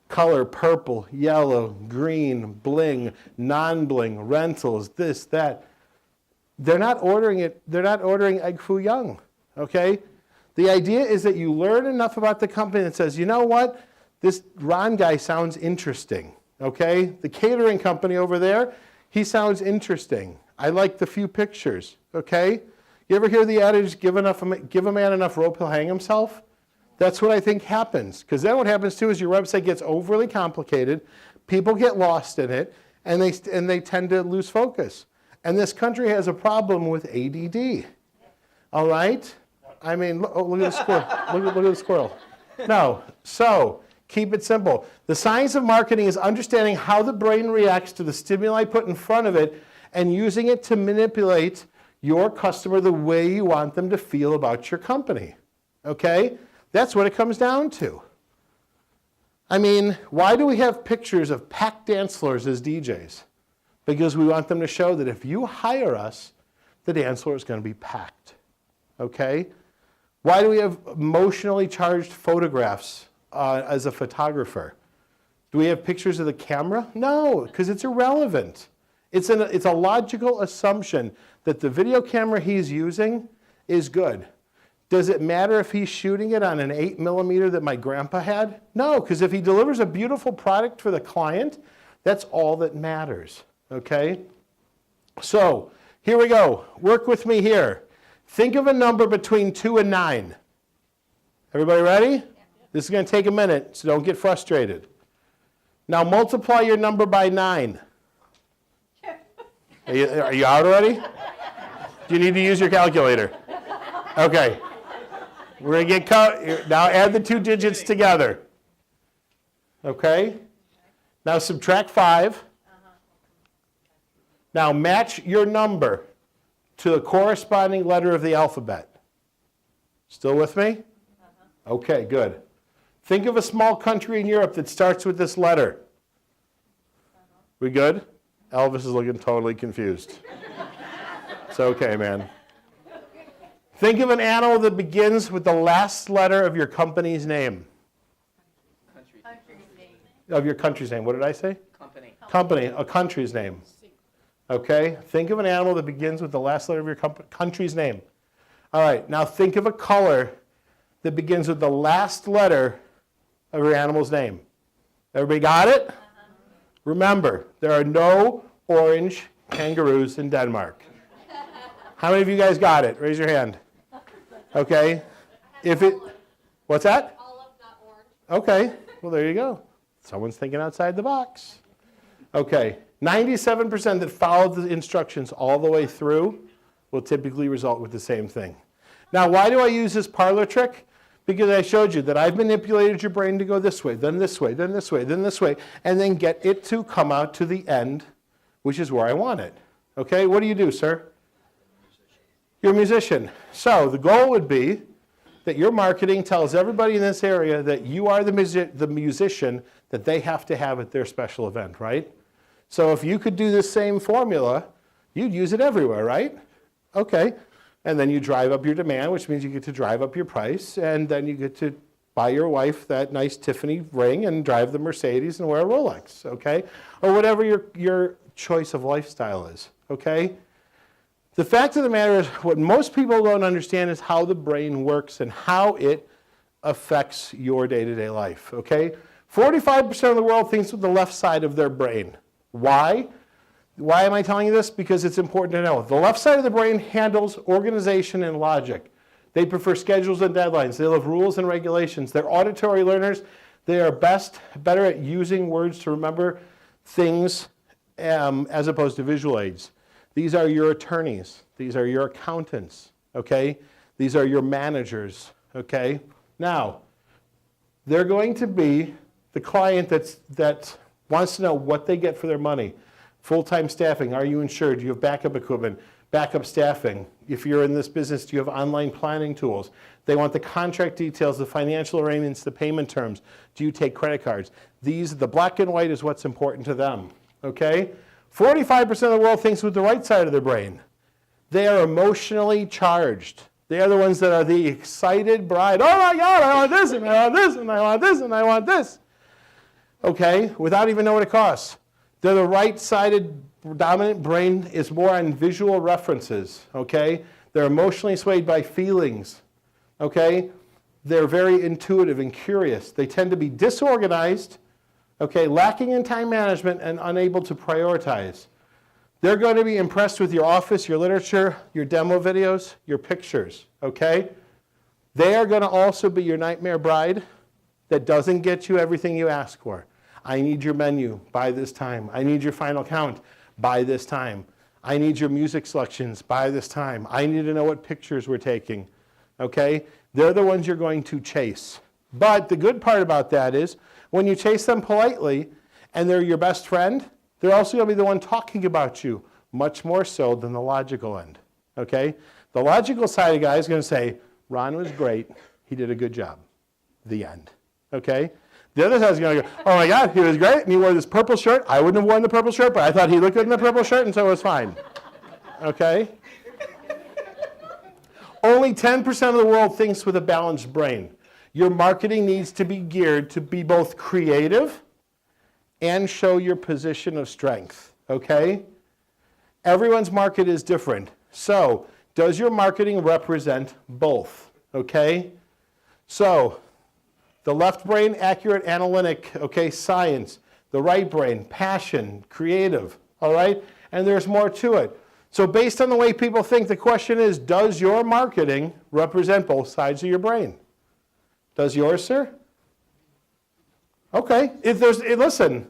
Color, purple, yellow, green, bling, non-bling, rentals, this, that. They're not ordering Egg Foo Young, okay? The idea is that you learn enough about the company that says, you know what? This Ron guy sounds interesting, okay? The catering company over there, he sounds interesting. I like the few pictures, okay? You ever hear the adage, give a man enough rope, he'll hang himself? That's what I think happens. Because then what happens too is your website gets overly complicated, people get lost in it, and they tend to lose focus. And this country has a problem with ADD. All right? I mean, look at the squirrel. Look at the squirrel. No. So, keep it simple. The science of marketing is understanding how the brain reacts to the stimuli put in front of it and using it to manipulate your customer the way you want them to feel about your company. Okay? That's what it comes down to. I mean, why do we have pictures of packed dance floors as DJs? Because we want them to show that if you hire us, the dance floor is going to be packed. Okay? Why do we have emotionally charged photographs as a photographer? Do we have pictures of the camera? No, because it's irrelevant. It's a logical assumption that the video camera he's using is good. Does it matter if he's shooting it on an 8mm that my grandpa had? No, because if he delivers a beautiful product for the client, that's all that matters. Okay? So, here we go. Work with me here. Think of a number between 2 and 9. Everybody ready? Yeah. This is going to take a minute, so don't get frustrated. Now multiply your number by 9. Are you out already? Do you need to use your calculator? Okay. We're going to get now add the 2 digits together. Okay? Now subtract 5. Now match your number to the corresponding letter of the alphabet. Still with me? Okay, good. Think of a small country in Europe that starts with this letter. We good? Elvis is looking totally confused. It's okay, man. Think of an animal that begins with the last letter of your company's name. Of your country's name. What did I say? Company, a country's name. Okay? Think of an animal that begins with the last letter of your country's name. All right, now think of a color that begins with the last letter of your animal's name. Everybody got it? Remember, there are no orange kangaroos in Denmark. How many of you guys got it? Raise your hand. Okay. What's that? All of that orange. Okay. Well, there you go. Someone's thinking outside the box. Okay. 97% that follow the instructions all the way through will typically result with the same thing. Now, why do I use this parlor trick? Because I showed you that I've manipulated your brain to go this way, then this way, then this way, then this way, and then get it to come out to the end, which is where I want it. Okay, what do you do, sir? You're a musician. So the goal would be that your marketing tells everybody in this area that you are the musician that they have to have at their special event, right? So if you could do this same formula, you'd use it everywhere, right? Okay. And then you drive up your demand, which means you get to drive up your price, and then you get to buy your wife that nice Tiffany ring and drive the Mercedes and wear a Rolex, okay? Or whatever your choice of lifestyle is, okay? The fact of the matter is, what most people don't understand is how the brain works and how it affects your day-to-day life, okay? 45% of the world thinks with the left side of their brain. Why? Why am I telling you this? Because it's important to know. The left side of the brain handles organization and logic. They prefer schedules and deadlines. They love rules and regulations. They're auditory learners. They are better at using words to remember things as opposed to visual aids. These are your attorneys. These are your accountants, okay? These are your managers, okay? Now, they're going to be the client that wants to know what they get for their money. Full-time staffing, are you insured? Do you have backup equipment? Backup staffing. If you're in this business, do you have online planning tools? They want the contract details, the financial arrangements, the payment terms. Do you take credit cards? The black and white is what's important to them, okay? 45% of the world thinks with the right side of their brain. They are emotionally charged. They are the ones that are the excited bride. Oh my God, I want this, and I want this, and I want this, and I want this. Okay, without even knowing what it costs. They're the right-sided dominant brain is more on visual references, okay? They're emotionally swayed by feelings, okay? They're very intuitive and curious. They tend to be disorganized, okay, lacking in time management and unable to prioritize. They're going to be impressed with your office, your literature, your demo videos, your pictures, okay? They are going to also be your nightmare bride that doesn't get you everything you ask for. I need your menu by this time. I need your final count by this time. I need your music selections by this time. I need to know what pictures we're taking, okay? They're the ones you're going to chase. But the good part about that is when you chase them politely and they're your best friend, they're also going to be the one talking about you much more so than the logical end, okay? The logical side of the guy is going to say, Ron was great. He did a good job. The end, okay? The other side is going to go, oh my God, he was great, and he wore this purple shirt. I wouldn't have worn the purple shirt, but I thought he looked good in the purple shirt, and so it was fine. Okay? Only 10% of the world thinks with a balanced brain. Your marketing needs to be geared to be both creative and show your position of strength. Okay? Everyone's market is different. So, does your marketing represent both? Okay? So, the left brain, accurate, analytic, okay, science. The right brain, passion, creative, all right? And there's more to it. So based on the way people think, the question is, does your marketing represent both sides of your brain? Does yours, sir? Okay. Listen,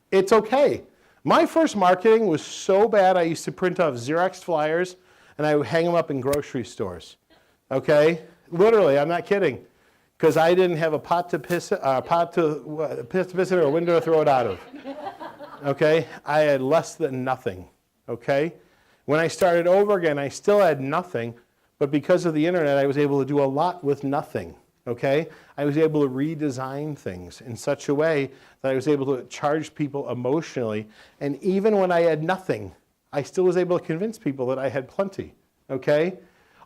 it's okay. My first marketing was so bad, I used to print off Xerox flyers, and I would hang them up in grocery stores. Okay? Literally, I'm not kidding. Because I didn't have a pot to piss it or a window to throw it out of. Okay? I had less than nothing. Okay? When I started over again, I still had nothing, but because of the internet, I was able to do a lot with nothing. Okay? I was able to redesign things in such a way that I was able to charge people emotionally, and even when I had nothing, I still was able to convince people that I had plenty. Okay?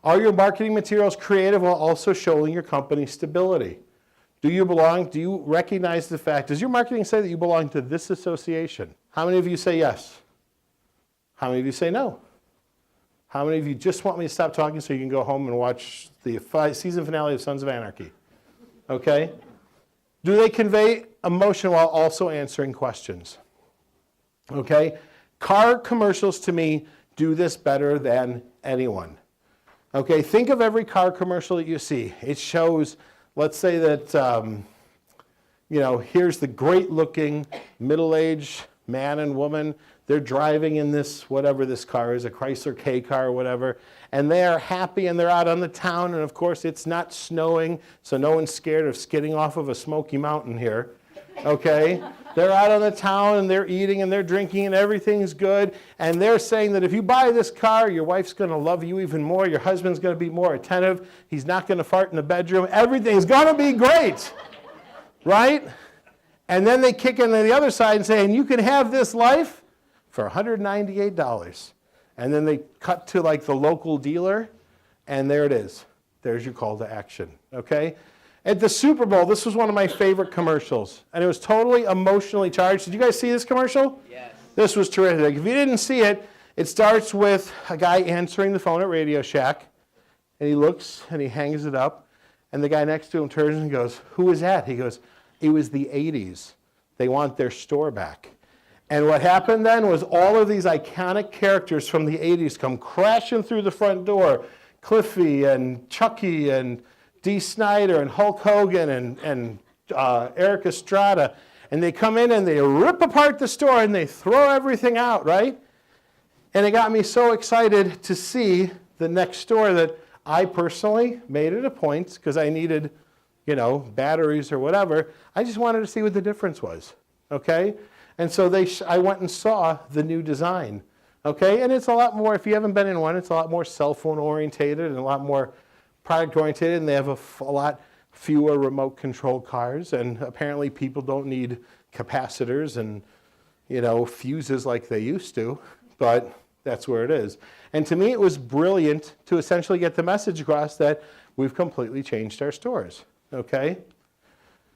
Are your marketing materials creative while also showing your company stability? Do you recognize the fact, does your marketing say that you belong to this association? How many of you say yes? How many of you say no? How many of you just want me to stop talking so you can go home and watch the season finale of Sons of Anarchy? Okay? Do they convey emotion while also answering questions? Okay? Car commercials to me do this better than anyone. Okay, think of every car commercial that you see. It shows, let's say that, here's the great-looking, middle-aged man and woman. They're driving in this, whatever this car is, a Chrysler K car or whatever, and they are happy and they're out on the town, and of course it's not snowing, so no one's scared of skidding off of a Smoky Mountain here. Okay? They're out on the town and they're eating and they're drinking and everything's good. And they're saying that if you buy this car, your wife's going to love you even more. Your husband's going to be more attentive. He's not going to fart in the bedroom. Everything's going to be great. Right? And then they kick in the other side and say, and you can have this life for $198. And then they cut to like the local dealer, and there it is. There's your call to action. Okay? At the Super Bowl, this was one of my favorite commercials, and it was totally emotionally charged. Did you guys see this commercial? Yes. This was terrific. If you didn't see it, it starts with a guy answering the phone at Radio Shack, and he looks and he hangs it up, and the guy next to him turns and goes, "Who is that?" He goes, "It was the 80s. They want their store back." And what happened then was all of these iconic characters from the 80s come crashing through the front door. Cliffy and Chucky and Dee Snider and Hulk Hogan and Eric Estrada, and they come in and they rip apart the store and they throw everything out, right? And it got me so excited to see the next store that I personally made it a point, because I needed, batteries or whatever. I just wanted to see what the difference was, okay? And so I went and saw the new design, okay? And it's a lot more, if you haven't been in one, it's a lot more cell phone orientated and a lot more product oriented, and they have a lot fewer remote control cars, and apparently people don't need capacitors and fuses like they used to, but That's where it is. And to me, it was brilliant to essentially get the message across that we've completely changed our stores, okay?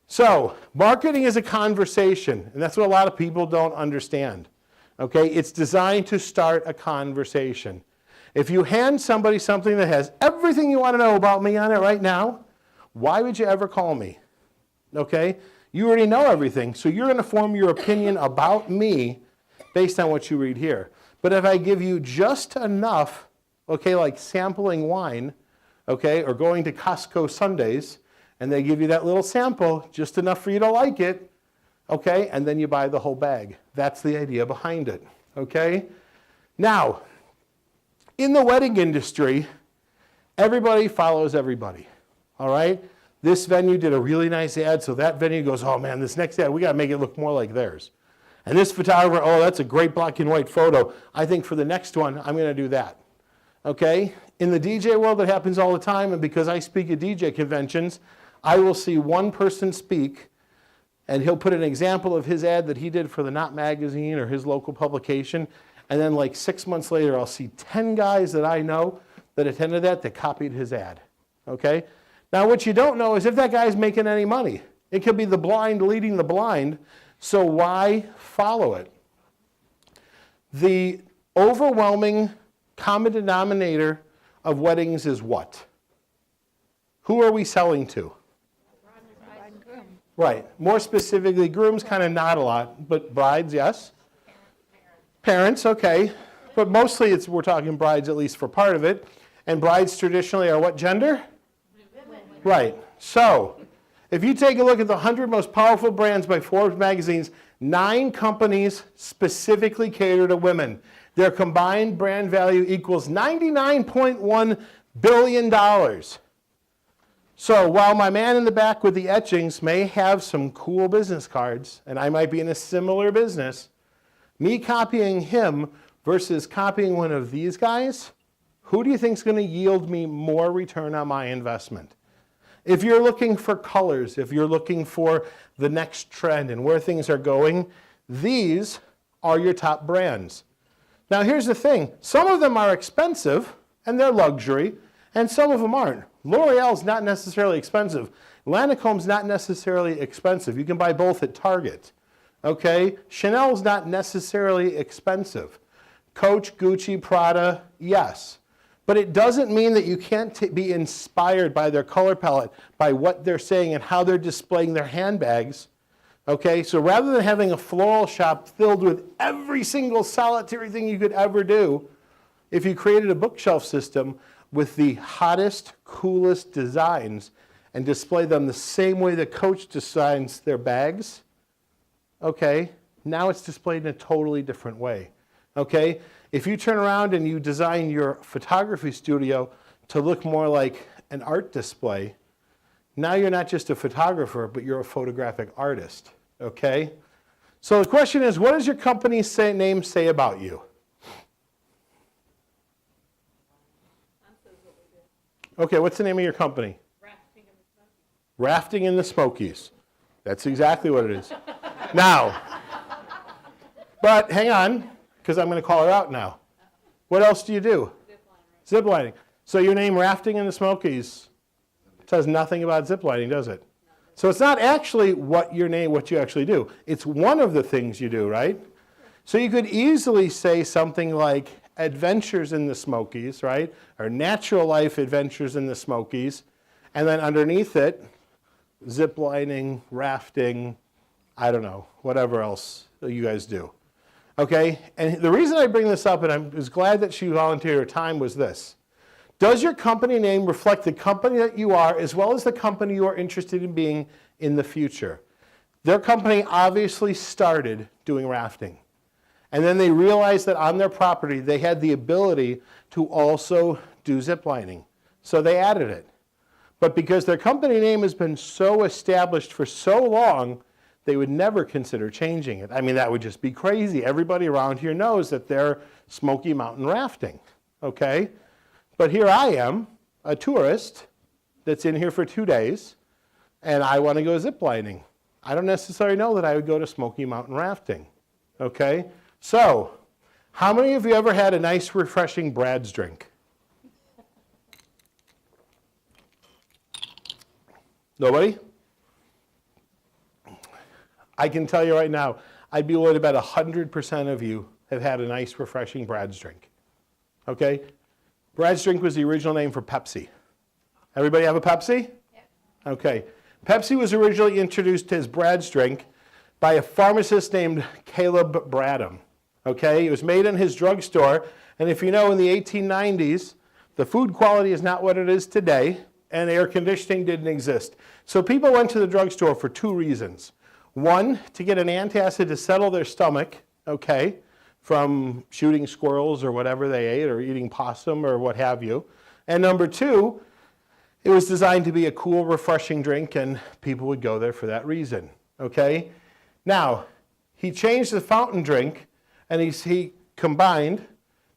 So, marketing is a conversation, and that's what a lot of people don't understand, okay? It's designed to start a conversation. If you hand somebody something that has everything you want to know about me on it right now, why would you ever call me, okay? You already know everything, so you're going to form your opinion about me based on what you read here. But if I give you just enough, okay, like sampling wine, okay, or going to Costco Sundays, and they give you that little sample, just enough for you to like it, okay, and then you buy the whole bag. That's the idea behind it, okay? Now, in the wedding industry, everybody follows everybody, all right? This venue did a really nice ad, so that venue goes, oh man, this next ad, we got to make it look more like theirs. And this photographer, oh, that's a great black and white photo. I think for the next one, I'm going to do that. Okay? In the DJ world, it happens all the time, and because I speak at DJ conventions, I will see one person speak, and he'll put an example of his ad that he did for the Knot magazine or his local publication, and then like 6 months later, I'll see 10 guys that I know that attended that copied his ad. Okay? Now, what you don't know is if that guy's making any money. It could be the blind leading the blind, so why follow it? The overwhelming common denominator of weddings is what? Who are we selling to? Right. More specifically, grooms kind of not a lot, but brides, yes. Parents, okay. But mostly we're talking brides, at least for part of it. And brides traditionally are what gender? Right. So, if you take a look at the 100 most powerful brands by Forbes magazines, 9 companies specifically cater to women. Their combined brand value equals $99.1 billion. So while my man in the back with the etchings may have some cool business cards, and I might be in a similar business, me copying him versus copying one of these guys, who do you think is going to yield me more return on my investment? If you're looking for colors, if you're looking for the next trend and where things are going, these are your top brands. Now here's the thing, some of them are expensive and they're luxury, and some of them aren't. L'Oreal's not necessarily expensive. Lancôme's not necessarily expensive. You can buy both at Target. Okay? Chanel's not necessarily expensive. Coach, Gucci, Prada, yes. But it doesn't mean that you can't be inspired by their color palette, by what they're saying and how they're displaying their handbags. Okay, so rather than having a floral shop filled with every single solitary thing you could ever do, if you created a bookshelf system with the hottest, coolest designs and display them the same way that Coach designs their bags, okay, now it's displayed in a totally different way. Okay, if you turn around and you design your photography studio to look more like an art display, now you're not just a photographer, but you're a photographic artist, okay? So the question is, what does your company's name say about you? Okay, what's the name of your company? Rafting in the Smokies. That's exactly what it is. Now, but hang on, because I'm going to call her out now. What else do you do? Zip lining. So your name, Rafting in the Smokies, says nothing about zip lining, does it? So it's not actually what your name, what you actually do. It's one of the things you do, right? So you could easily say something like Adventures in the Smokies, right? Or Natural Life Adventures in the Smokies. And then underneath it, zip lining, rafting, I don't know, whatever else you guys do. Okay, and the reason I bring this up, and I'm glad that she volunteered her time, was this. Does your company name reflect the company that you are as well as the company you are interested in being in the future? Their company obviously started doing rafting. And then they realized that on their property they had the ability to also do zip lining. So they added it. But because their company name has been so established for so long, they would never consider changing it. I mean, that would just be crazy. Everybody around here knows that they're Smoky Mountain Rafting, okay? But here I am, a tourist that's in here for 2 days, and I want to go zip lining. I don't necessarily know that I would go to Smoky Mountain Rafting, okay? So, How many of you ever had a nice, refreshing Brad's drink? Nobody? I can tell you right now, I'd be willing to bet 100% of you have had a nice, refreshing Brad's drink. Okay? Brad's drink was the original name for Pepsi. Everybody have a Pepsi? Yep. Okay. Pepsi was originally introduced as Brad's drink by a pharmacist named Caleb Bradham. Okay? It was made in his drugstore, and if you know, in the 1890s, the food quality is not what it is today, and air conditioning didn't exist. So people went to the drugstore for two reasons. One, to get an antacid to settle their stomach, okay, from shooting squirrels or whatever they ate, or eating possum or what have you. And number two, it was designed to be a cool, refreshing drink, and people would go there for that reason, okay? Now, he changed the fountain drink, and he combined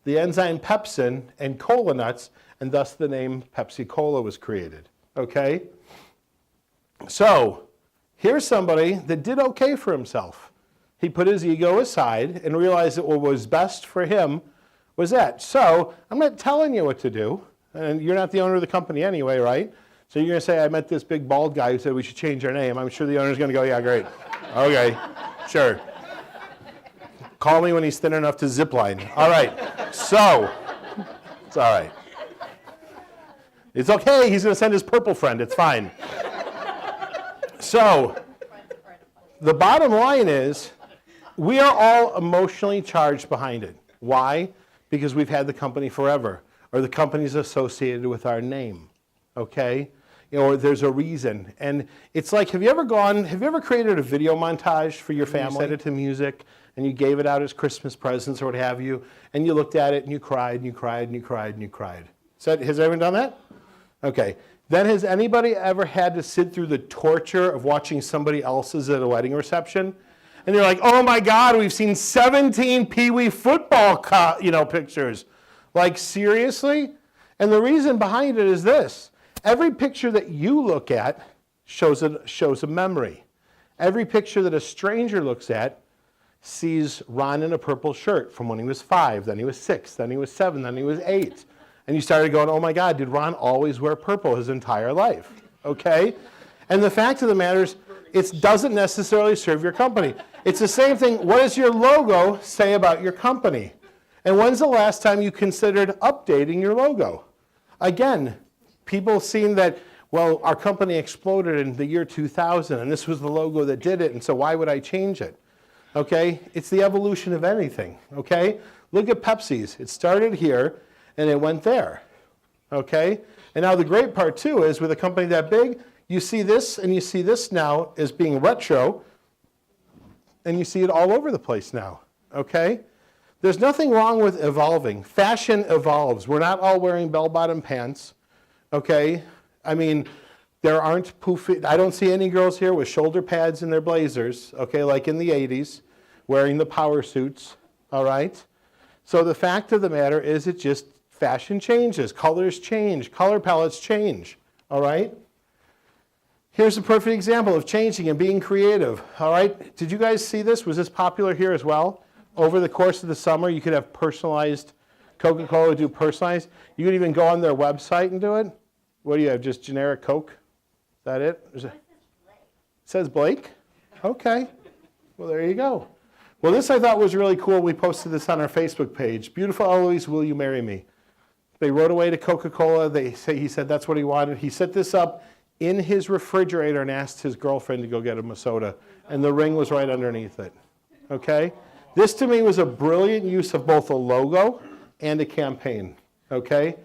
the enzyme pepsin and cola nuts, and thus the name Pepsi Cola was created, okay? So, here's somebody that did okay for himself. He put his ego aside and realized that what was best for him was that. So, I'm not telling you what to do, and you're not the owner of the company anyway, right? So you're going to say, I met this big bald guy who said we should change our name. I'm sure the owner's going to go, yeah, great. Okay, sure. Call me when he's thin enough to zip line. All right, so, it's all right. It's okay, he's going to send his purple friend, it's fine. So, the bottom line is, we are all emotionally charged behind it. Why? Because we've had the company forever, or the company's associated with our name, okay? You know, or there's a reason. And it's like, have you ever created a video montage for your family, set it to music, and you gave it out as Christmas presents or what have you, and you looked at it and you cried and you cried and you cried and you cried. Has everyone done that? Okay. Then has anybody ever had to sit through the torture of watching somebody else's at a wedding reception? And you're like, oh my God, we've seen 17 Pee Wee football pictures. Like, seriously? And the reason behind it is this. Every picture that you look at shows a memory. Every picture that a stranger looks at sees Ron in a purple shirt from when he was 5, then he was 6, then he was 7, then he was 8. And you started going, oh my God, did Ron always wear purple his entire life? Okay? And the fact of the matter is, it doesn't necessarily serve your company. It's the same thing. What does your logo say about your company? And when's the last time you considered updating your logo? Again, people seeing that, well, our company exploded in the year 2000, and this was the logo that did it, and so why would I change it? Okay? It's the evolution of anything, okay? Look at Pepsi's. It started here, and it went there, okay? And now the great part, too, is with a company that big, you see this, and you see this now as being retro, and you see it all over the place now, okay? There's nothing wrong with evolving. Fashion evolves. We're not all wearing bell-bottom pants, okay? I mean, there aren't poofy, I don't see any girls here with shoulder pads in their blazers, okay, like in the 80s, wearing the power suits, all right? So the fact of the matter is it just, fashion changes, colors change, color palettes change, all right? Here's a perfect example of changing and being creative, all right? Did you guys see this? Was this popular here as well? Over the course of the summer, you could have personalized, Coca-Cola do personalized. You could even go on their website and do it. What do you have, just generic Coke? Is that it? It says Blake? Okay. Well, there you go. Well, this I thought was really cool. We posted this on our Facebook page. Beautiful Eloise, will you marry me? They wrote away to Coca-Cola. He said that's what he wanted. He set this up in his refrigerator and asked his girlfriend to go get him a soda. And the ring was right underneath it. Okay? This to me was a brilliant use of both a logo and a campaign. Okay?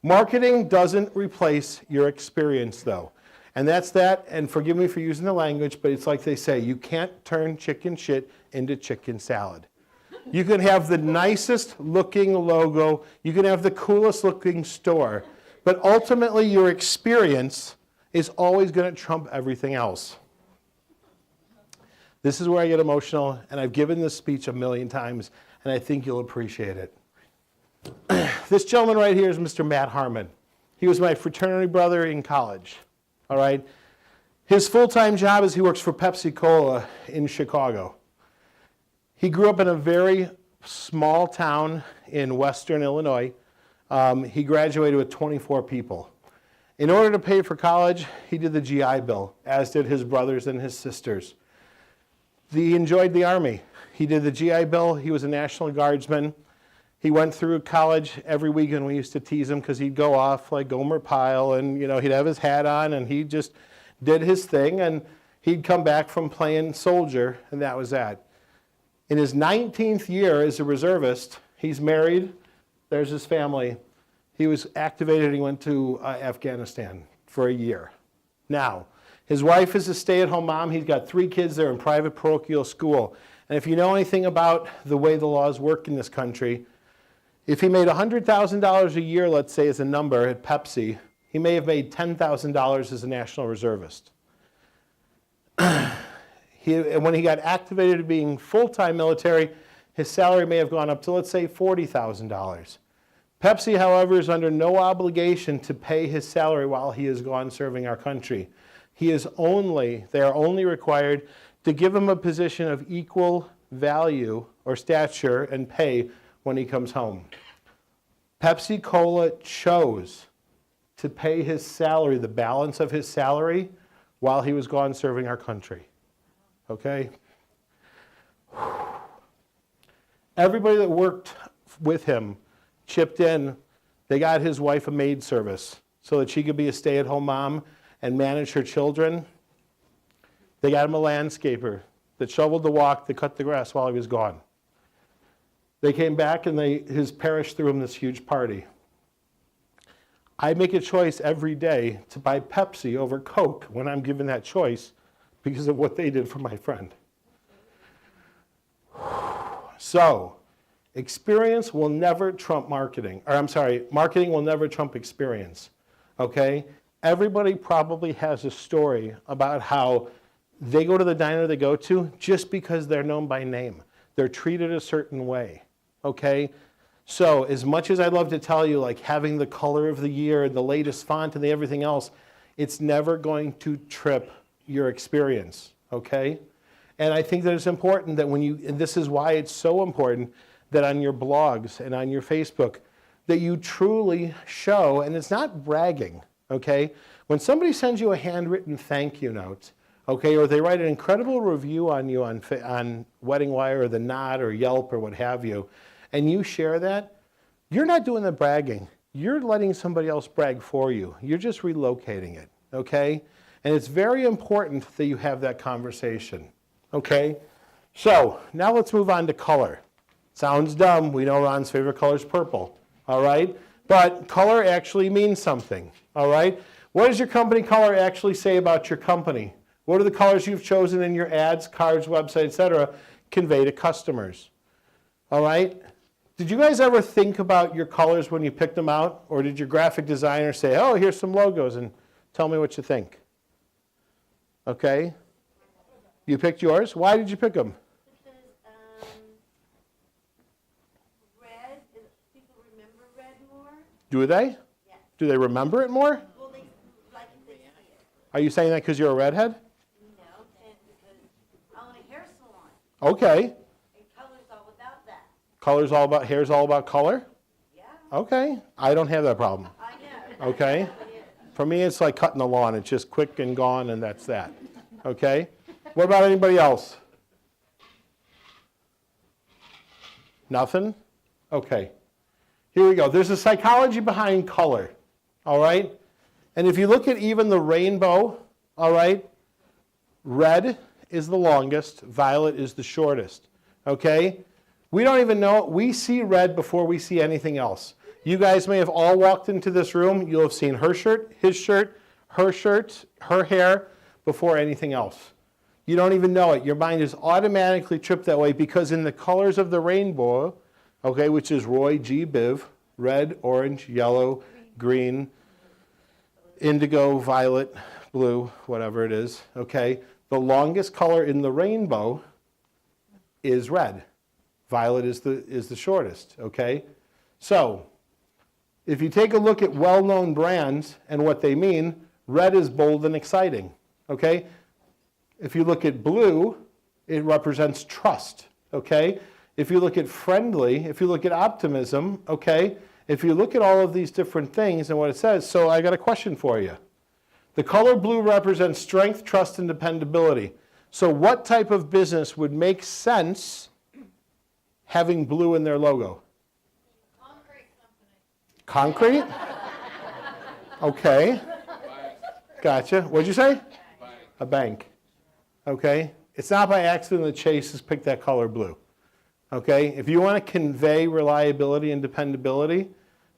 Marketing doesn't replace your experience, though. And that's that, and forgive me for using the language, but it's like they say, you can't turn chicken shit into chicken salad. You can have the nicest looking logo, you can have the coolest looking store, but ultimately your experience is always going to trump everything else. This is where I get emotional, and I've given this speech a million times, and I think you'll appreciate it. This gentleman right here is Mr. Matt Harmon. He was my fraternity brother in college, all right? His full-time job is he works for Pepsi Cola in Chicago. He grew up in a very small town in western Illinois. He graduated with 24 people. In order to pay for college, he did the GI Bill, as did his brothers and his sisters. He enjoyed the Army. He did the GI Bill. He was a National Guardsman. He went through college every weekend. We used to tease him because he'd go off like Gomer Pyle, and he'd have his hat on, and he just did his thing, and he'd come back from playing soldier, and that was that. In his 19th year as a reservist, he's married. There's his family. He was activated and he went to Afghanistan for a year. Now, his wife is a stay-at-home mom. He's got 3 kids. They're in private parochial school. And if you know anything about the way the laws work in this country, if he made $100,000 a year, let's say as a number at Pepsi, he may have made $10,000 as a national reservist. When he got activated to being full-time military, his salary may have gone up to, let's say, $40,000. Pepsi, however, is under no obligation to pay his salary while he is gone serving our country. They are only required to give him a position of equal value or stature and pay when he comes home. Pepsi Cola chose to pay his salary, the balance of his salary, while he was gone serving our country. Okay? Everybody that worked with him chipped in. They got his wife a maid service so that she could be a stay-at-home mom and manage her children. They got him a landscaper that shoveled the walk, that cut the grass while he was gone. They came back and his parish threw him this huge party. I make a choice every day to buy Pepsi over Coke when I'm given that choice because of what they did for my friend. So, experience will never trump marketing. Marketing will never trump experience. Okay? Everybody probably has a story about how they go to the diner they go to just because they're known by name. They're treated a certain way. Okay? So, as much as I'd love to tell you, like having the color of the year, the latest font, and everything else, it's never going to trip your experience. Okay? And I think that it's important that and this is why it's so important that on your blogs and on your Facebook, that you truly show, and it's not bragging, okay? When somebody sends you a handwritten thank you note, okay, or they write an incredible review on you on Wedding Wire or The Knot or Yelp or what have you, and you share that, you're not doing the bragging. You're letting somebody else brag for you. You're just relocating it, okay? And it's very important that you have that conversation, okay? So, now let's move on to color. Sounds dumb. We know Ron's favorite color is purple, all right? But color actually means something, all right? What does your company color actually say about your company? What are the colors you've chosen in your ads, cards, website, etc., convey to customers? All right? Did you guys ever think about your colors when you picked them out? Or did your graphic designer say, oh, here's some logos and tell me what you think? Okay? You picked yours? Why did you pick them? Do they? Yes. Do they remember it more? Well, they like if they see it. Are you saying that because you're a redhead? No, and because I own a hair salon, Okay. and color's all about that. Hair's all about color? Yeah, Okay. I don't have that problem. I know. Okay. It is. For me, it's like cutting the lawn. It's just quick and gone, and that's that. Okay? What about anybody else? Nothing? Okay. Here we go. There's a psychology behind color, all right? And if you look at even the rainbow, all right, red is the longest, violet is the shortest, okay? We don't even know, we see red before we see anything else. You guys may have all walked into this room, you'll have seen her shirt, her hair, before anything else. You don't even know it. Your mind is automatically tripped that way because in the colors of the rainbow, okay, which is Roy G. Biv, red, orange, yellow, green, indigo, violet, blue, whatever it is, okay? The longest color in the rainbow is red. Violet is the shortest, okay? So, if you take a look at well-known brands and what they mean, red is bold and exciting, okay? If you look at blue, it represents trust, okay? if you look at friendly, if you look at optimism, okay, if you look at all of these different things and what it says, so I got a question for you. The color blue represents strength, trust, and dependability. So what type of business would make sense having blue in their logo? Concrete company. Concrete? Okay. Gotcha. What'd you say? A bank. Okay. It's not by accident that Chase has picked that color blue. Okay. If you want to convey reliability and dependability,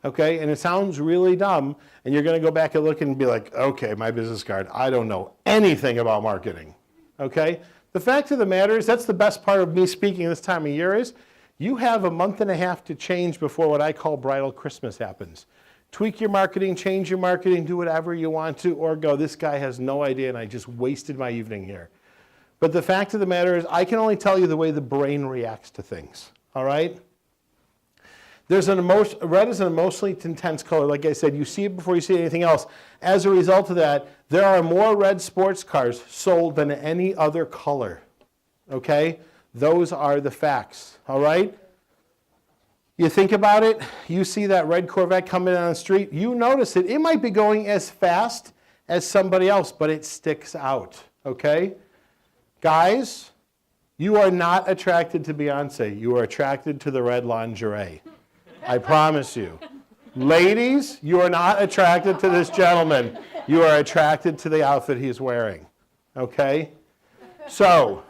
okay, and it sounds really dumb, and you're going to go back and look and be like, okay, my business card, I don't know anything about marketing. Okay. The fact of the matter is, that's the best part of me speaking this time of year is, you have a month and a half to change before what I call bridal Christmas happens. Tweak your marketing, change your marketing, do whatever you want to, or go, this guy has no idea and I just wasted my evening here. But the fact of the matter is, I can only tell you the way the brain reacts to things, all right? Red is an emotionally intense color. Like I said, you see it before you see anything else. As a result of that, there are more red sports cars sold than any other color, okay? Those are the facts, all right? You think about it, you see that red Corvette coming down the street, you notice it. It might be going as fast as somebody else, but it sticks out, okay? Guys, you are not attracted to Beyonce. You are attracted to the red lingerie. I promise you. Ladies, you are not attracted to this gentleman. You are attracted to the outfit he's wearing, okay? So,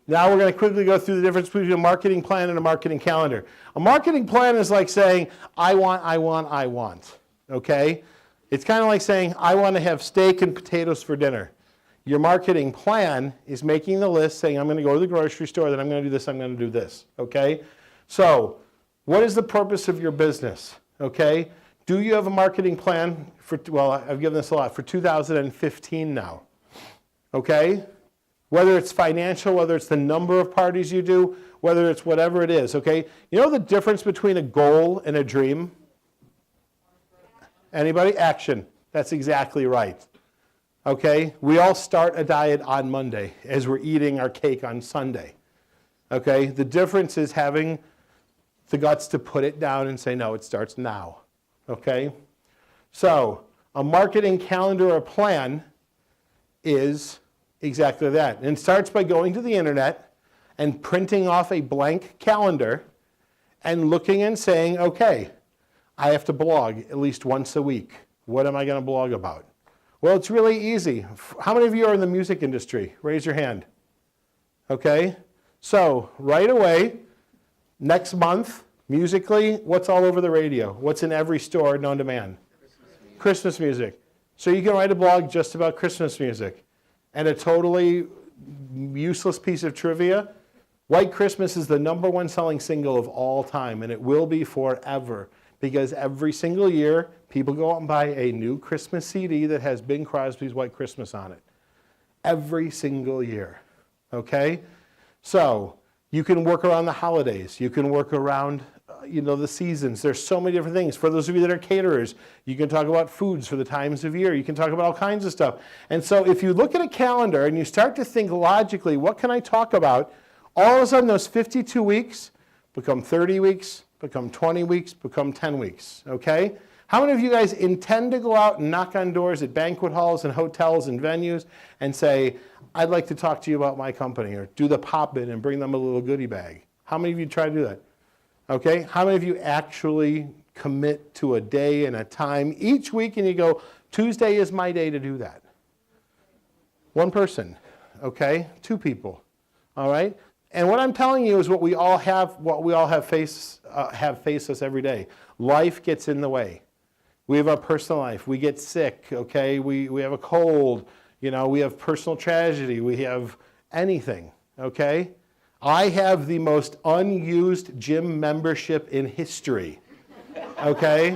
now we're going to quickly go through the difference between a marketing plan and a marketing calendar. A marketing plan is like saying, I want, okay? It's kind of like saying, I want to have steak and potatoes for dinner. Your marketing plan is making the list, saying, I'm going to go to the grocery store, then I'm going to do this, I'm going to do this, okay? So, what is the purpose of your business, okay? Do you have a marketing plan for, well, I've given this a lot, for 2015 now, okay? Whether it's financial, whether it's the number of parties you do, whether it's whatever it is, okay? You know the difference between a goal and a dream? Anybody? Action. That's exactly right. Okay? We all start a diet on Monday as we're eating our cake on Sunday. Okay? The difference is having the guts to put it down and say, no, it starts now. Okay? So, a marketing calendar or plan is exactly that. And it starts by going to the internet and printing off a blank calendar and looking and saying, okay, I have to blog at least once a week. What am I going to blog about? Well, it's really easy. How many of you are in the music industry? Raise your hand. Okay? So, right away, next month, musically, what's all over the radio? What's in every store known to man? Christmas music. So you can write a blog just about Christmas music. And a totally useless piece of trivia, White Christmas is the #1 selling single of all time, and it will be forever, because every single year, people go out and buy a new Christmas CD that has Bing Crosby's White Christmas on it. Every single year, okay? So, you can work around the holidays. You can work around the seasons. There's so many different things. For those of you that are caterers, you can talk about foods for the times of year. You can talk about all kinds of stuff. And so if you look at a calendar and you start to think logically, what can I talk about? All of a sudden, those 52 weeks become 30 weeks, become 20 weeks, become 10 weeks, okay? How many of you guys intend to go out and knock on doors at banquet halls and hotels and venues and say, I'd like to talk to you about my company, or do the pop-in and bring them a little goodie bag? How many of you try to do that? Okay, how many of you actually commit to a day and a time each week and you go, Tuesday is my day to do that? One person, okay? 2 people, all right? And what I'm telling you is what we all have face us every day. Life gets in the way. We have our personal life. We get sick, okay? We have a cold. We have personal tragedy. We have anything, okay? I have the most unused gym membership in history, okay?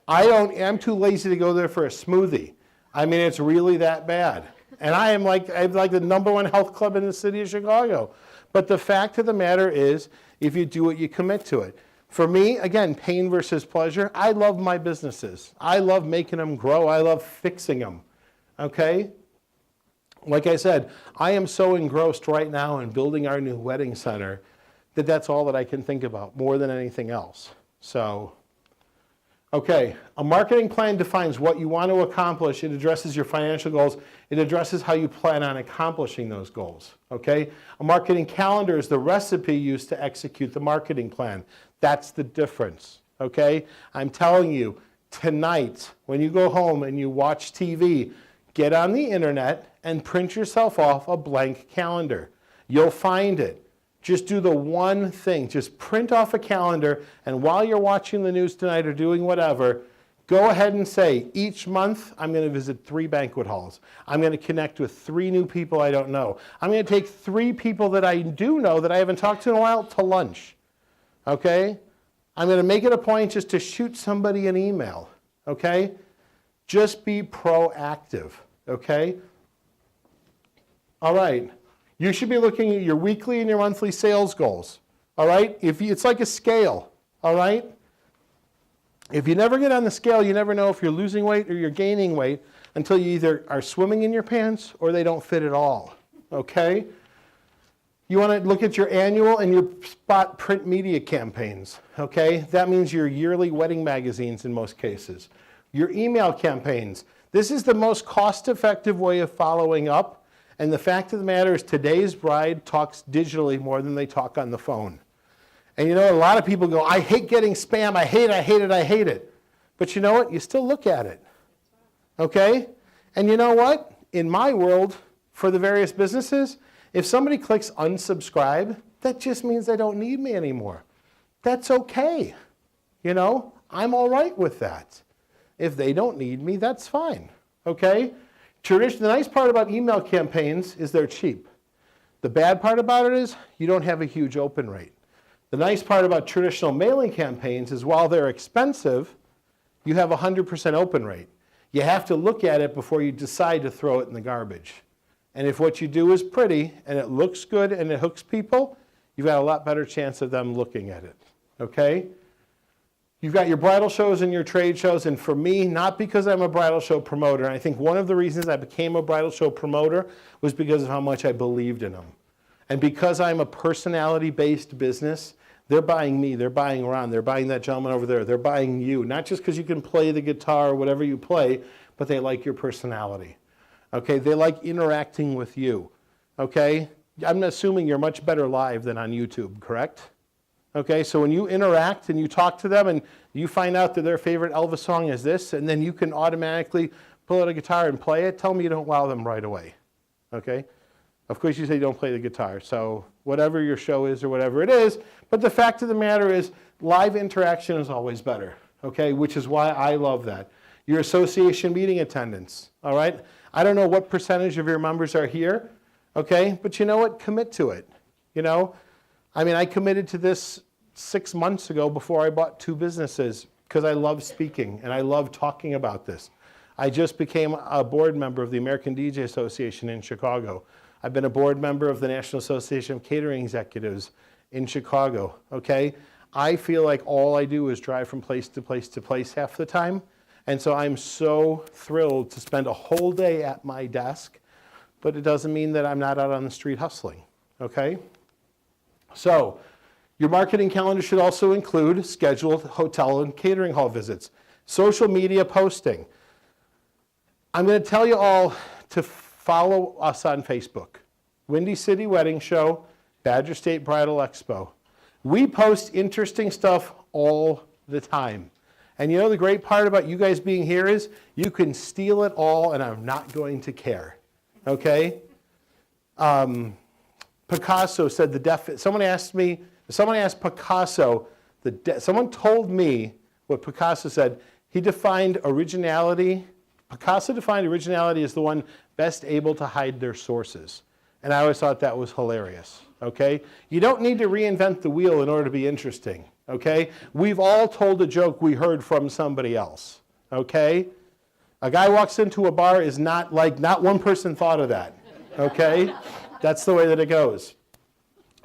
I'm too lazy to go there for a smoothie. I mean, it's really that bad. And I'm like the #1 health club in the city of Chicago. But the fact of the matter is, if you do it, you commit to it. For me, again, pain versus pleasure, I love my businesses. I love making them grow. I love fixing them, okay? Like I said, I am so engrossed right now in building our new wedding center that's all that I can think about more than anything else. So, okay, a marketing plan defines what you want to accomplish. It addresses your financial goals. It addresses how you plan on accomplishing those goals, okay? A marketing calendar is the recipe used to execute the marketing plan. That's the difference, okay? I'm telling you, tonight, when you go home and you watch TV, get on the internet and print yourself off a blank calendar. You'll find it. Just do the one thing. Just print off a calendar, and while you're watching the news tonight or doing whatever, go ahead and say, each month I'm going to visit 3 banquet halls. I'm going to connect with 3 new people I don't know. I'm going to take 3 people that I do know that I haven't talked to in a while to lunch. Okay? I'm going to make it a point just to shoot somebody an email. Okay? Just be proactive. Okay? All right. You should be looking at your weekly and your monthly sales goals. All right? It's like a scale. All right? If you never get on the scale, you never know if you're losing weight or you're gaining weight until you either are swimming in your pants or they don't fit at all. Okay? You want to look at your annual and your spot print media campaigns. Okay? That means your yearly wedding magazines in most cases. Your email campaigns. This is the most cost-effective way of following up. And the fact of the matter is today's bride talks digitally more than they talk on the phone. And you know, a lot of people go, I hate getting spam, I hate it, I hate it, I hate it. But you know what? You still look at it. Okay? And you know what? In my world, for the various businesses, if somebody clicks unsubscribe, that just means they don't need me anymore. That's okay. You know, I'm all right with that. If they don't need me, that's fine. Okay? The nice part about email campaigns is they're cheap. The bad part about it is you don't have a huge open rate. The nice part about traditional mailing campaigns is while they're expensive, you have a 100% open rate. You have to look at it before you decide to throw it in the garbage. And if what you do is pretty and it looks good and it hooks people, you've got a lot better chance of them looking at it. Okay? You've got your bridal shows and your trade shows, and for me, not because I'm a bridal show promoter, and I think one of the reasons I became a bridal show promoter was because of how much I believed in them. And because I'm a personality-based business, they're buying me, they're buying Ron, they're buying that gentleman over there, they're buying you, not just because you can play the guitar or whatever you play, but they like your personality. Okay, they like interacting with you. Okay, I'm assuming you're much better live than on YouTube, correct? Okay, so when you interact and you talk to them and you find out that their favorite Elvis song is this, and then you can automatically pull out a guitar and play it, tell them you don't wow them right away. Okay? Of course you say you don't play the guitar, so whatever your show is or whatever it is, but the fact of the matter is live interaction is always better, okay, which is why I love that. Your association meeting attendance, all right? I don't know what percentage of your members are here, okay, but you know what? Commit to it, you know? I mean, I committed to this 6 months ago before I bought 2 businesses because I love speaking and I love talking about this. I just became a board member of the American DJ Association in Chicago. I've been a board member of the National Association of Catering Executives in Chicago, okay? I feel like all I do is drive from place to place to place half the time. And so I'm so thrilled to spend a whole day at my desk, but it doesn't mean that I'm not out on the street hustling, okay? So, your marketing calendar should also include scheduled hotel and catering hall visits, social media posting. I'm going to tell you all to follow us on Facebook. Windy City Wedding Show, Badger State Bridal Expo. We post interesting stuff all the time. And you know the great part about you guys being here is you can steal it all and I'm not going to care. Okay? Picasso said someone asked Picasso, someone told me what Picasso said. He defined originality, Picasso defined originality as the one best able to hide their sources. And I always thought that was hilarious, okay? You don't need to reinvent the wheel in order to be interesting, okay? We've all told a joke we heard from somebody else, okay? A guy walks into a bar is not one person thought of that, okay? That's the way that it goes.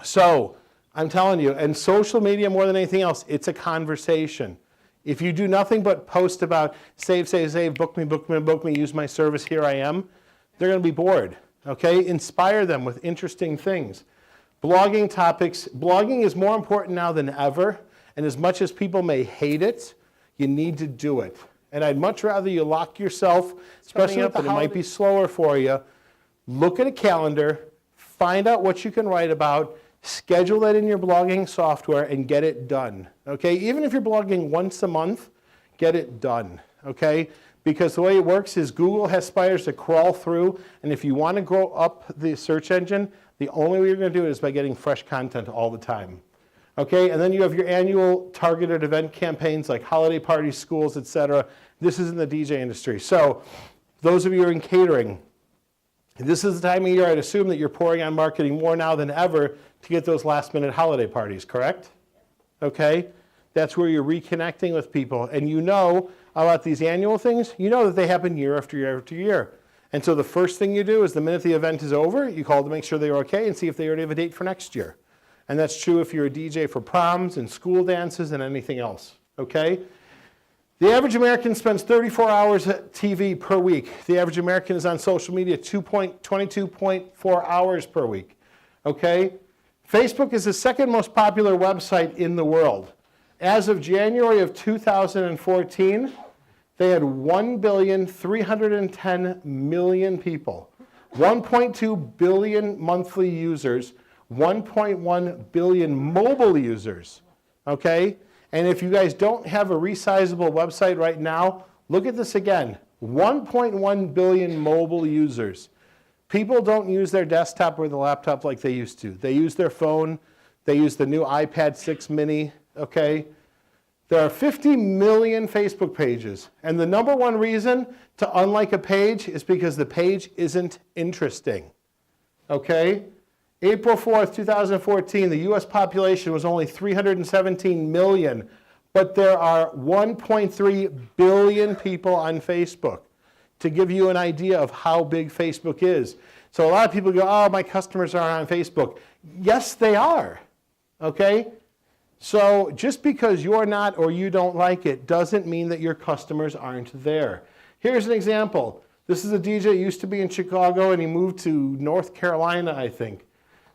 So, I'm telling you, and social media more than anything else, it's a conversation. If you do nothing but post about save, book me, use my service, here I am, they're going to be bored, okay? Inspire them with interesting things. Blogging topics. Blogging is more important now than ever, and as much as people may hate it, you need to do it. And I'd much rather you lock yourself, especially up, and it might be slower for you. Look at a calendar, find out what you can write about, schedule that in your blogging software, and get it done. Okay? Even if you're blogging once a month, get it done. Okay? Because the way it works is Google has spiders to crawl through, and if you want to grow up the search engine, the only way you're going to do it is by getting fresh content all the time. Okay, and then you have your annual targeted event campaigns like holiday parties, schools, etc. This is in the DJ industry. So those of you who are in catering, this is the time of year I'd assume that you're pouring on marketing more now than ever to get those last minute holiday parties, correct? Okay, that's where you're reconnecting with people. And you know about these annual things, you know that they happen year after year after year. And so the first thing you do is the minute the event is over, you call to make sure they're okay and see if they already have a date for next year. And that's true if you're a DJ for proms and school dances and anything else, okay? The average American spends 34 hours at TV per week. The average American is on social media 22.4 hours per week, okay? Facebook is the second most popular website in the world. As of January of 2014, they had 1,310,000,000 people, 1.2 billion monthly users, 1.1 billion mobile users, okay? And if you guys don't have a resizable website right now, look at this again, 1.1 billion mobile users. People don't use their desktop or the laptop like they used to. They use their phone, they use the new iPad 6 mini, okay? There are 50 million Facebook pages, and the number one reason to unlike a page is because the page isn't interesting, okay? April 4th, 2014, the US population was only 317 million, but there are 1.3 billion people on Facebook, to give you an idea of how big Facebook is. So a lot of people go, oh, my customers aren't on Facebook. Yes, they are, okay? So just because you're not or you don't like it doesn't mean that your customers aren't there. Here's an example. This is a DJ who used to be in Chicago and he moved to North Carolina, I think.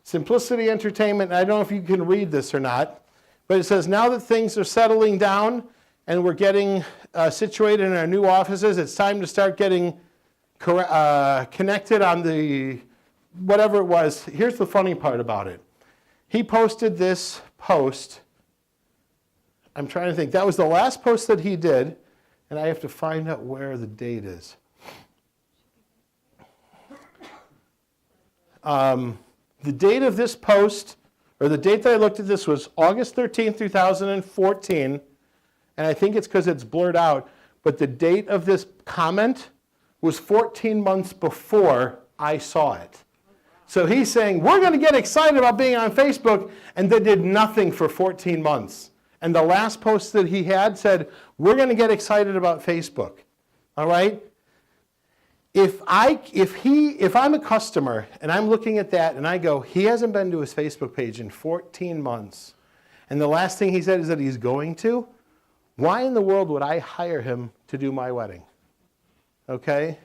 Simplicity Entertainment, I don't know if you can read this or not, but it says, now that things are settling down and we're getting situated in our new offices, it's time to start getting connected on the, whatever it was. Here's the funny part about it. He posted this post. I'm trying to think. That was the last post that he did, and I have to find out where the date is. The date of this post, or the date that I looked at this was August 13th, 2014, and I think it's because it's blurred out, but the date of this comment was 14 months before I saw it. So he's saying, we're going to get excited about being on Facebook, and they did nothing for 14 months. And the last post that he had said, we're going to get excited about Facebook, all right? If I'm a customer and I'm looking at that and I go, he hasn't been to his Facebook page in 14 months, and the last thing he said is that he's going to, why in the world would I hire him to do my wedding? Okay?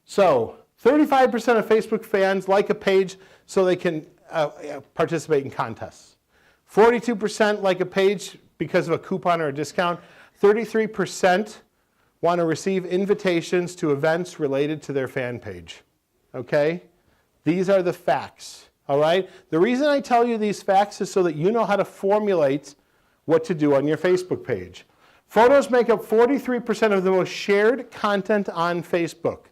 So 35% of Facebook fans like a page so they can participate in contests. 42% like a page because of a coupon or a discount. 33% want to receive invitations to events related to their fan page. Okay? These are the facts. All right? The reason I tell you these facts is so that you know how to formulate what to do on your Facebook page. Photos make up 43% of the most shared content on Facebook.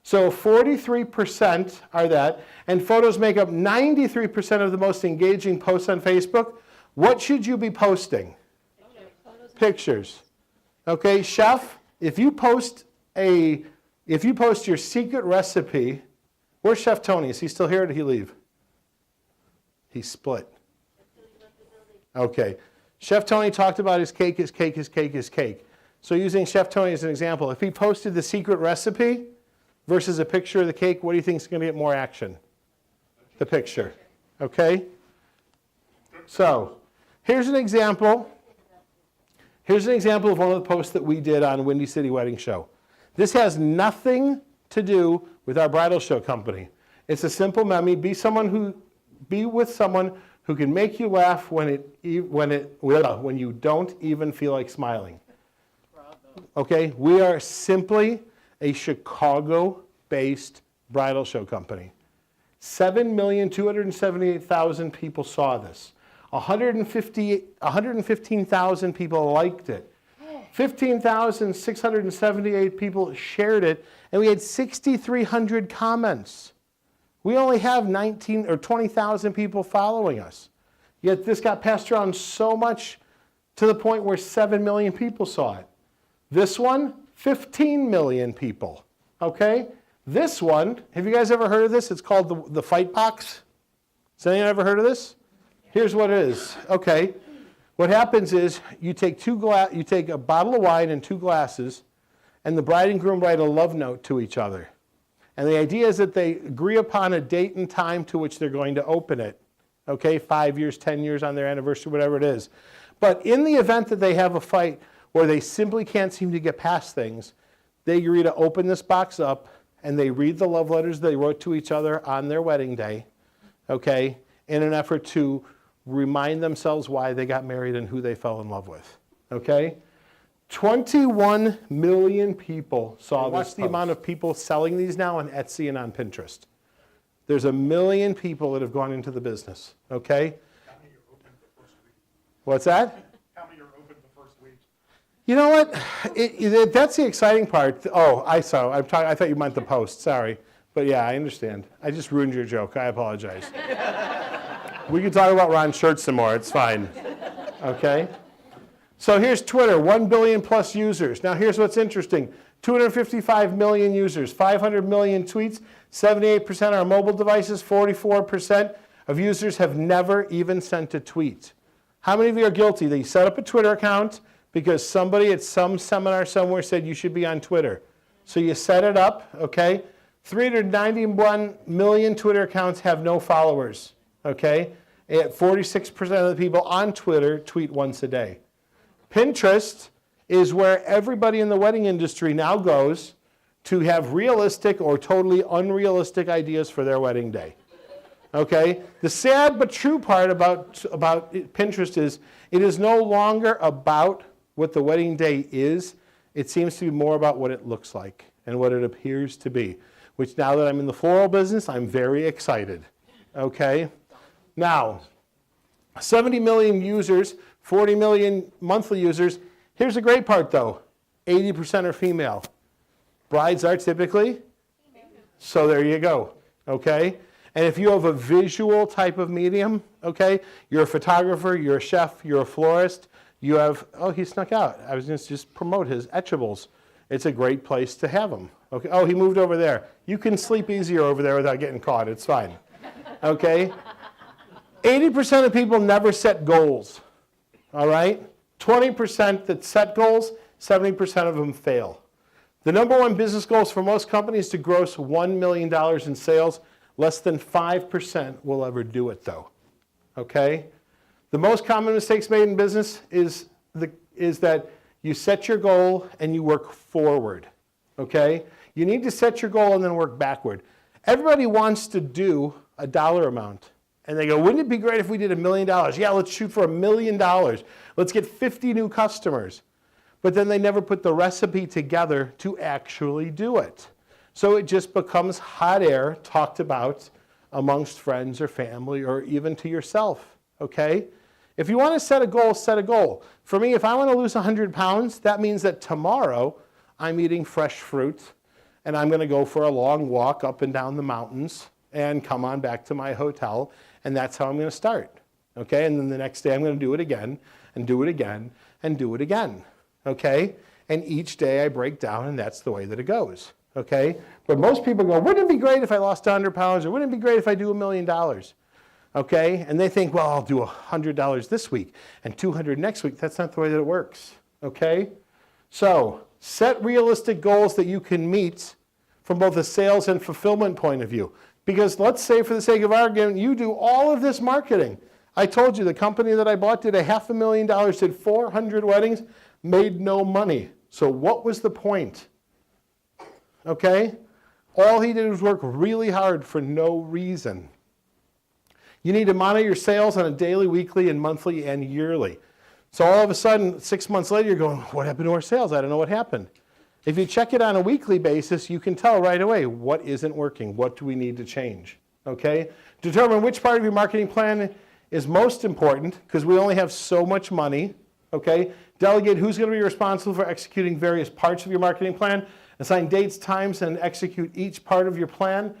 So 43% are that, and photos make up 93% of the most engaging posts on Facebook. What should you be posting? Pictures. Okay, chef, if you post your secret recipe, where's Chef Tony? Is he still here or did he leave? He split. Okay. Chef Tony talked about his cake, his cake, his cake, his cake. So using Chef Tony as an example, if he posted the secret recipe versus a picture of the cake, what do you think is going to get more action? The picture. Okay? So here's an example. Here's an example of one of the posts that we did on Windy City Wedding Show. This has nothing to do with our bridal show company. It's a simple meme. Be someone who be with someone who can make you laugh when you don't even feel like smiling. Okay, we are simply a Chicago-based bridal show company. 7,278,000 people saw this. 115,000 people liked it. 15,678 people shared it, and we had 6,300 comments. We only have 19 or 20,000 people following us. Yet this got passed around so much to the point where 7 million people saw it. This one, 15 million people. Okay? This one, have you guys ever heard of this? It's called the Fight Box. Has anyone ever heard of this? Here's what it is. Okay. What happens is you take a bottle of wine and 2 glasses, and the bride and groom write a love note to each other. And the idea is that they agree upon a date and time to which they're going to open it. Okay, 5 years, 10 years on their anniversary, whatever it is. But in the event that they have a fight where they simply can't seem to get past things, they agree to open this box up and they read the love letters they wrote to each other on their wedding day, okay, in an effort to remind themselves why they got married and who they fell in love with, okay? 21 million people saw this. Watch the amount of people selling these now on Etsy and on Pinterest. There's 1 million people that have gone into the business, okay? How many are open the first week? What's that? How many are open the first week? You know what? That's the exciting part. Oh, I thought you meant the post, sorry. But yeah, I understand. I just ruined your joke, I apologize. We can talk about Ron's shirt some more, it's fine, okay? So here's Twitter, 1 billion plus users. Now here's what's interesting. 255 million users, 500 million tweets, 78% are on mobile devices, 44% of users have never even sent a tweet. How many of you are guilty that you set up a Twitter account because somebody at some seminar somewhere said you should be on Twitter? So you set it up, okay? 391 million Twitter accounts have no followers, okay? 46% of the people on Twitter tweet once a day. Pinterest is where everybody in the wedding industry now goes to have realistic or totally unrealistic ideas for their wedding day. Okay? The sad but true part about Pinterest is it is no longer about what the wedding day is. It seems to be more about what it looks like and what it appears to be, which now that I'm in the floral business, I'm very excited. Okay? Now, 70 million users, 40 million monthly users. Here's the great part though, 80% are female. Brides are typically, so there you go, okay? And if you have a visual type of medium, okay, you're a photographer, you're a chef, you're a florist, you have, oh, he snuck out. I was going to just promote his etchables. It's a great place to have them. Okay, oh, he moved over there. You can sleep easier over there without getting caught, it's fine, okay? 80% of people never set goals, all right? 20% that set goals, 70% of them fail. The number one business goals for most companies is to gross $1 million in sales. Less than 5% will ever do it though, okay? The most common mistakes made in business is that you set your goal and you work forward, okay? You need to set your goal and then work backward. Everybody wants to do a dollar amount. And they go, wouldn't it be great if we did $1 million? Yeah, let's shoot for $1 million. Let's get 50 new customers. But then they never put the recipe together to actually do it. So it just becomes hot air talked about amongst friends or family or even to yourself, okay? If you want to set a goal, set a goal. For me, if I want to lose 100 pounds, that means that tomorrow I'm eating fresh fruit and I'm going to go for a long walk up and down the mountains and come on back to my hotel, and that's how I'm going to start, okay? And then the next day I'm going to do it again, and do it again, and do it again, okay? And each day I break down, and that's the way that it goes, okay? But most people go, wouldn't it be great if I lost 100 pounds, or wouldn't it be great if I do $1 million, okay? And they think, well, I'll do $100 this week, and 200 next week. That's not the way that it works, okay? So set realistic goals that you can meet from both a sales and fulfillment point of view. Because let's say, for the sake of argument, you do all of this marketing. I told you the company that I bought did $500,000, did 400 weddings, made no money. So what was the point? Okay? All he did was work really hard for no reason. You need to monitor your sales on a daily, weekly, and monthly and yearly. So all of a sudden, 6 months later, you're going, what happened to our sales? I don't know what happened. If you check it on a weekly basis, you can tell right away what isn't working, what do we need to change, okay? Determine which part of your marketing plan is most important, because we only have so much money, okay? Delegate who's going to be responsible for executing various parts of your marketing plan. Assign dates, times, and execute each part of your plan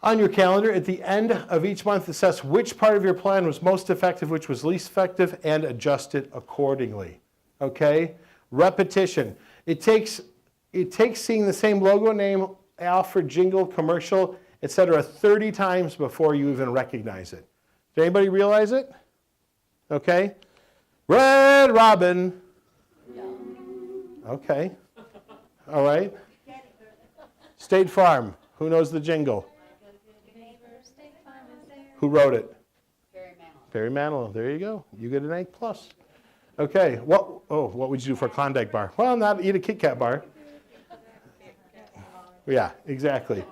on your calendar. At the end of each month, assess which part of your plan was most effective, which was least effective, and adjust it accordingly, okay? Repetition. It takes seeing the same logo, name, offer, jingle, commercial, etc. 30 times before you even recognize it. Did anybody realize it? Okay. Red Robin. Okay. All right. State Farm. Who knows the jingle? Who wrote it? Barry Manilow. There you go. You get an A+. Okay. What would you do for a Klondike bar? Well, not eat a Kit Kat bar. Yeah, exactly.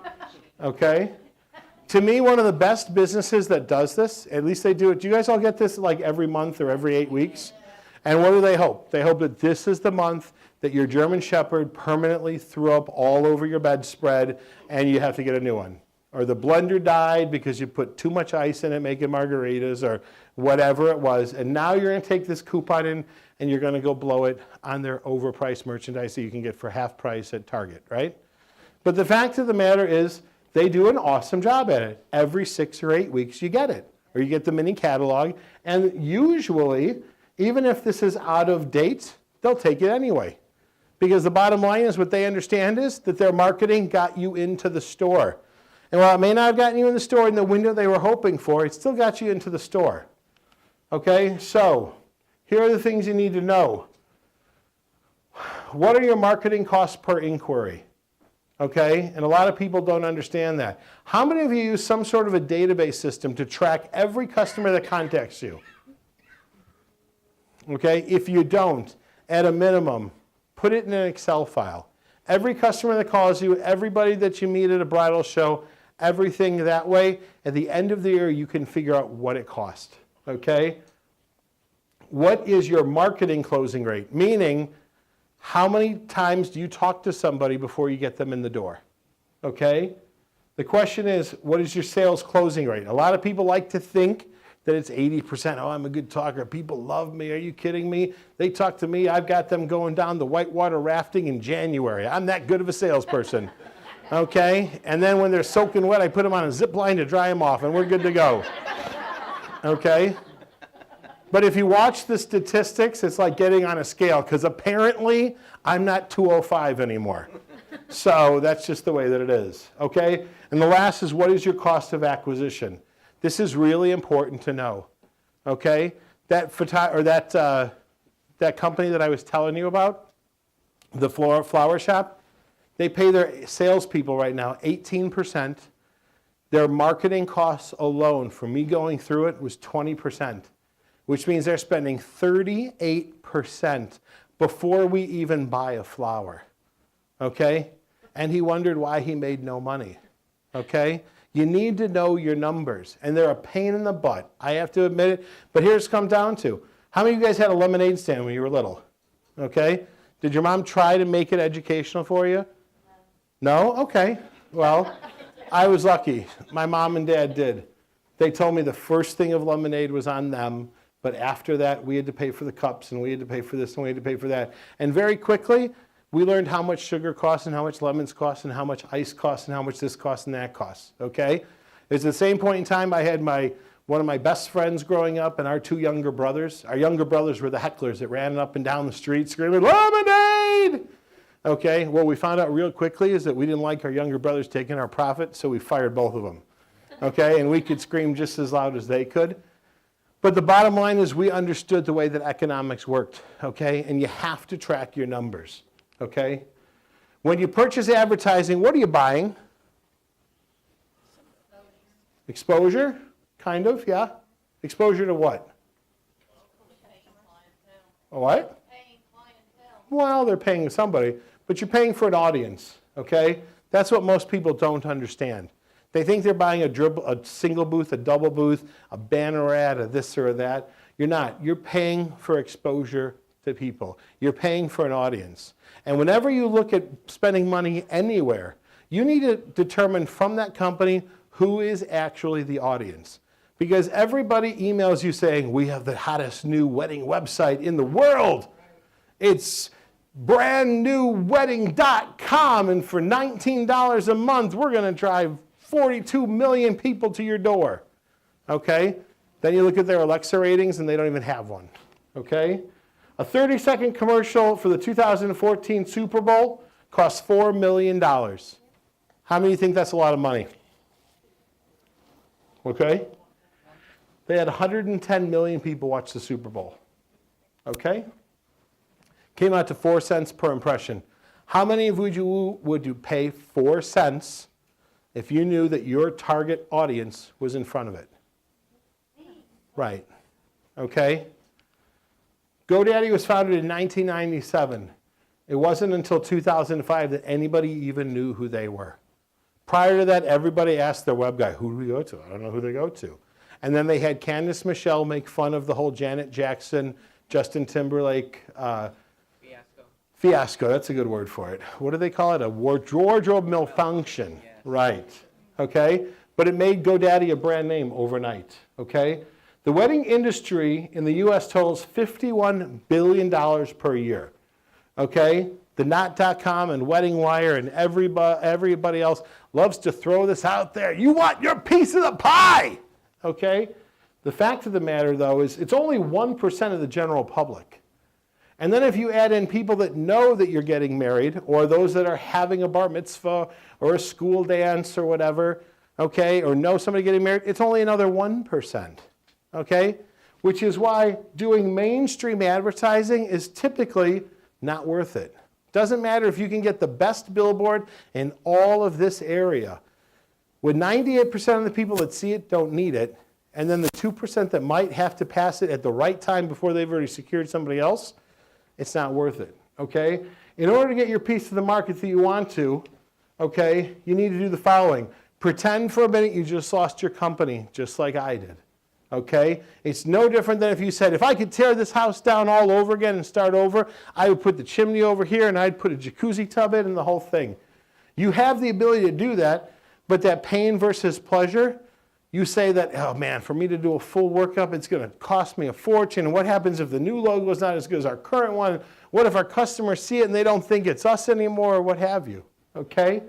Okay. To me, one of the best businesses that does this, at least they do it. Do you guys all get this like every month or every 8 weeks? And what do they hope? They hope that this is the month that your German Shepherd permanently threw up all over your bedspread and you have to get a new one. Or the blender died because you put too much ice in it making margaritas or whatever it was. And now you're going to take this coupon in and you're going to go blow it on their overpriced merchandise that you can get for half price at Target, right? But the fact of the matter is they do an awesome job at it. Every 6 or 8 weeks you get it. Or you get the mini catalog. And usually, even if this is out of date, they'll take it anyway. Because the bottom line is what they understand is that their marketing got you into the store. And while it may not have gotten you in the store in the window they were hoping for, it still got you into the store. Okay, so here are the things you need to know. What are your marketing costs per inquiry? Okay, and a lot of people don't understand that. How many of you use some sort of a database system to track every customer that contacts you? Okay, if you don't, at a minimum, put it in an Excel file. Every customer that calls you, everybody that you meet at a bridal show, everything that way, at the end of the year, you can figure out what it cost, okay? What is your marketing closing rate? Meaning, how many times do you talk to somebody before you get them in the door, okay? The question is, what is your sales closing rate? A lot of people like to think that it's 80%. Oh, I'm a good talker. People love me. Are you kidding me? They talk to me. I've got them going down the whitewater rafting in January. I'm that good of a salesperson. Okay? And then when they're soaking wet, I put them on a zip line to dry them off, and we're good to go. Okay? But if you watch the statistics, it's like getting on a scale, because apparently I'm not 205 anymore. So that's just the way that it is. Okay? And the last is, what is your cost of acquisition? This is really important to know, okay? That company that I was telling you about, the flower shop, they pay their salespeople right now 18%. Their marketing costs alone, for me going through it, was 20%, which means they're spending 38% before we even buy a flower, okay? And he wondered why he made no money, okay? You need to know your numbers, and they're a pain in the butt. I have to admit it, but here's come down to, how many of you guys had a lemonade stand when you were little? Okay? Did your mom try to make it educational for you? No? Okay. Well, I was lucky. My mom and dad did. They told me the first thing of lemonade was on them, but after that, we had to pay for the cups, and we had to pay for this, and we had to pay for that. And very quickly, we learned how much sugar costs and how much lemons cost and how much ice costs and how much this costs and that costs, okay? It's the same point in time I had one of my best friends growing up and our 2 younger brothers. Our younger brothers were the hecklers that ran up and down the street screaming, lemonade! Okay, what we found out real quickly is that we didn't like our younger brothers taking our profit, so we fired both of them, okay? And we could scream just as loud as they could. But the bottom line is we understood the way that economics worked, okay? And you have to track your numbers. Okay? When you purchase advertising, what are you buying? Exposure? Kind of, yeah. Exposure to what? A what? Paying clientele. Well, they're paying somebody, but you're paying for an audience, okay? That's what most people don't understand. They think they're buying a single booth, a double booth, a banner ad, a this or that. You're not. You're paying for exposure to people. You're paying for an audience. And whenever you look at spending money anywhere, you need to determine from that company who is actually the audience. Because everybody emails you saying, we have the hottest new wedding website in the world. It's brandnewwedding.com, and for $19 a month, we're going to drive 42 million people to your door. Okay? Then you look at their Alexa ratings, and they don't even have one. Okay? A 30-second commercial for the 2014 Super Bowl costs $4 million. How many think that's a lot of money? Okay? They had 110 million people watch the Super Bowl. Okay? Came out to 4 cents per impression. How many of you would you pay 4 cents if you knew that your target audience was in front of it? Right. Okay? GoDaddy was founded in 1997. It wasn't until 2005 that anybody even knew who they were. Prior to that, everybody asked their web guy, who do we go to? I don't know who they go to. And then they had Candace Michelle make fun of the whole Janet Jackson, Justin Timberlake fiasco. That's a good word for it. What do they call it? A wardrobe malfunction. Yes. Right. Okay? But it made GoDaddy a brand name overnight. Okay? The wedding industry in the U.S. totals $51 billion per year. Okay? The Knot.com and Wedding Wire and everybody else loves to throw this out there. You want your piece of the pie! Okay? The fact of the matter, though, is it's only 1% of the general public. And then if you add in people that know that you're getting married, or those that are having a bar mitzvah, or a school dance, or whatever, okay, or know somebody getting married, it's only another 1%. Okay? Which is why doing mainstream advertising is typically not worth it. Doesn't matter if you can get the best billboard in all of this area. When 98% of the people that see it don't need it, and then the 2% that might have to pass it at the right time before they've already secured somebody else, it's not worth it, okay? In order to get your piece of the market that you want to, okay, you need to do the following. Pretend for a minute you just lost your company, just like I did, okay? It's no different than if you said, if I could tear this house down all over again and start over, I would put the chimney over here and I'd put a jacuzzi tub in and the whole thing. You have the ability to do that, but that pain versus pleasure, you say that, oh man, for me to do a full workup, it's going to cost me a fortune. And what happens if the new logo is not as good as our current one? What if our customers see it and they don't think it's us anymore, or what have you? Okay?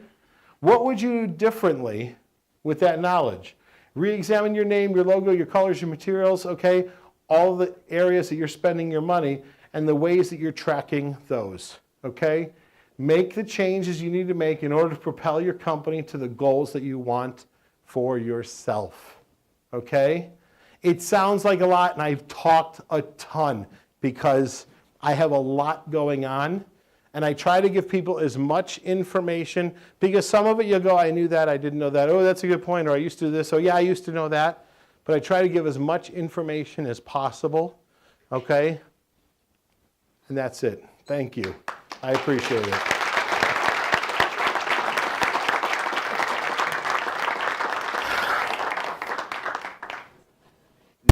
What would you do differently with that knowledge? Re-examine your name, your logo, your colors, your materials, okay? All the areas that you're spending your money and the ways that you're tracking those, okay? Make the changes you need to make in order to propel your company to the goals that you want for yourself, okay? It sounds like a lot, and I've talked a ton because I have a lot going on, and I try to give people as much information, because some of it you'll go, I knew that, I didn't know that, oh, that's a good point, or I used to do this, oh yeah, I used to know that, but I try to give as much information as possible, okay? And that's it. Thank you. I appreciate it.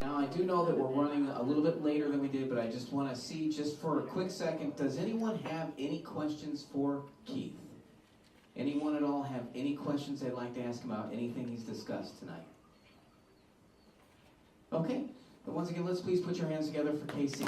Now, I do know that we're running a little bit later than we did, but I just want to see, just for a quick second, does anyone have any questions for Keith? Anyone at all have any questions they'd like to ask him about anything he's discussed tonight? Okay, but once again, let's please put your hands together for KC.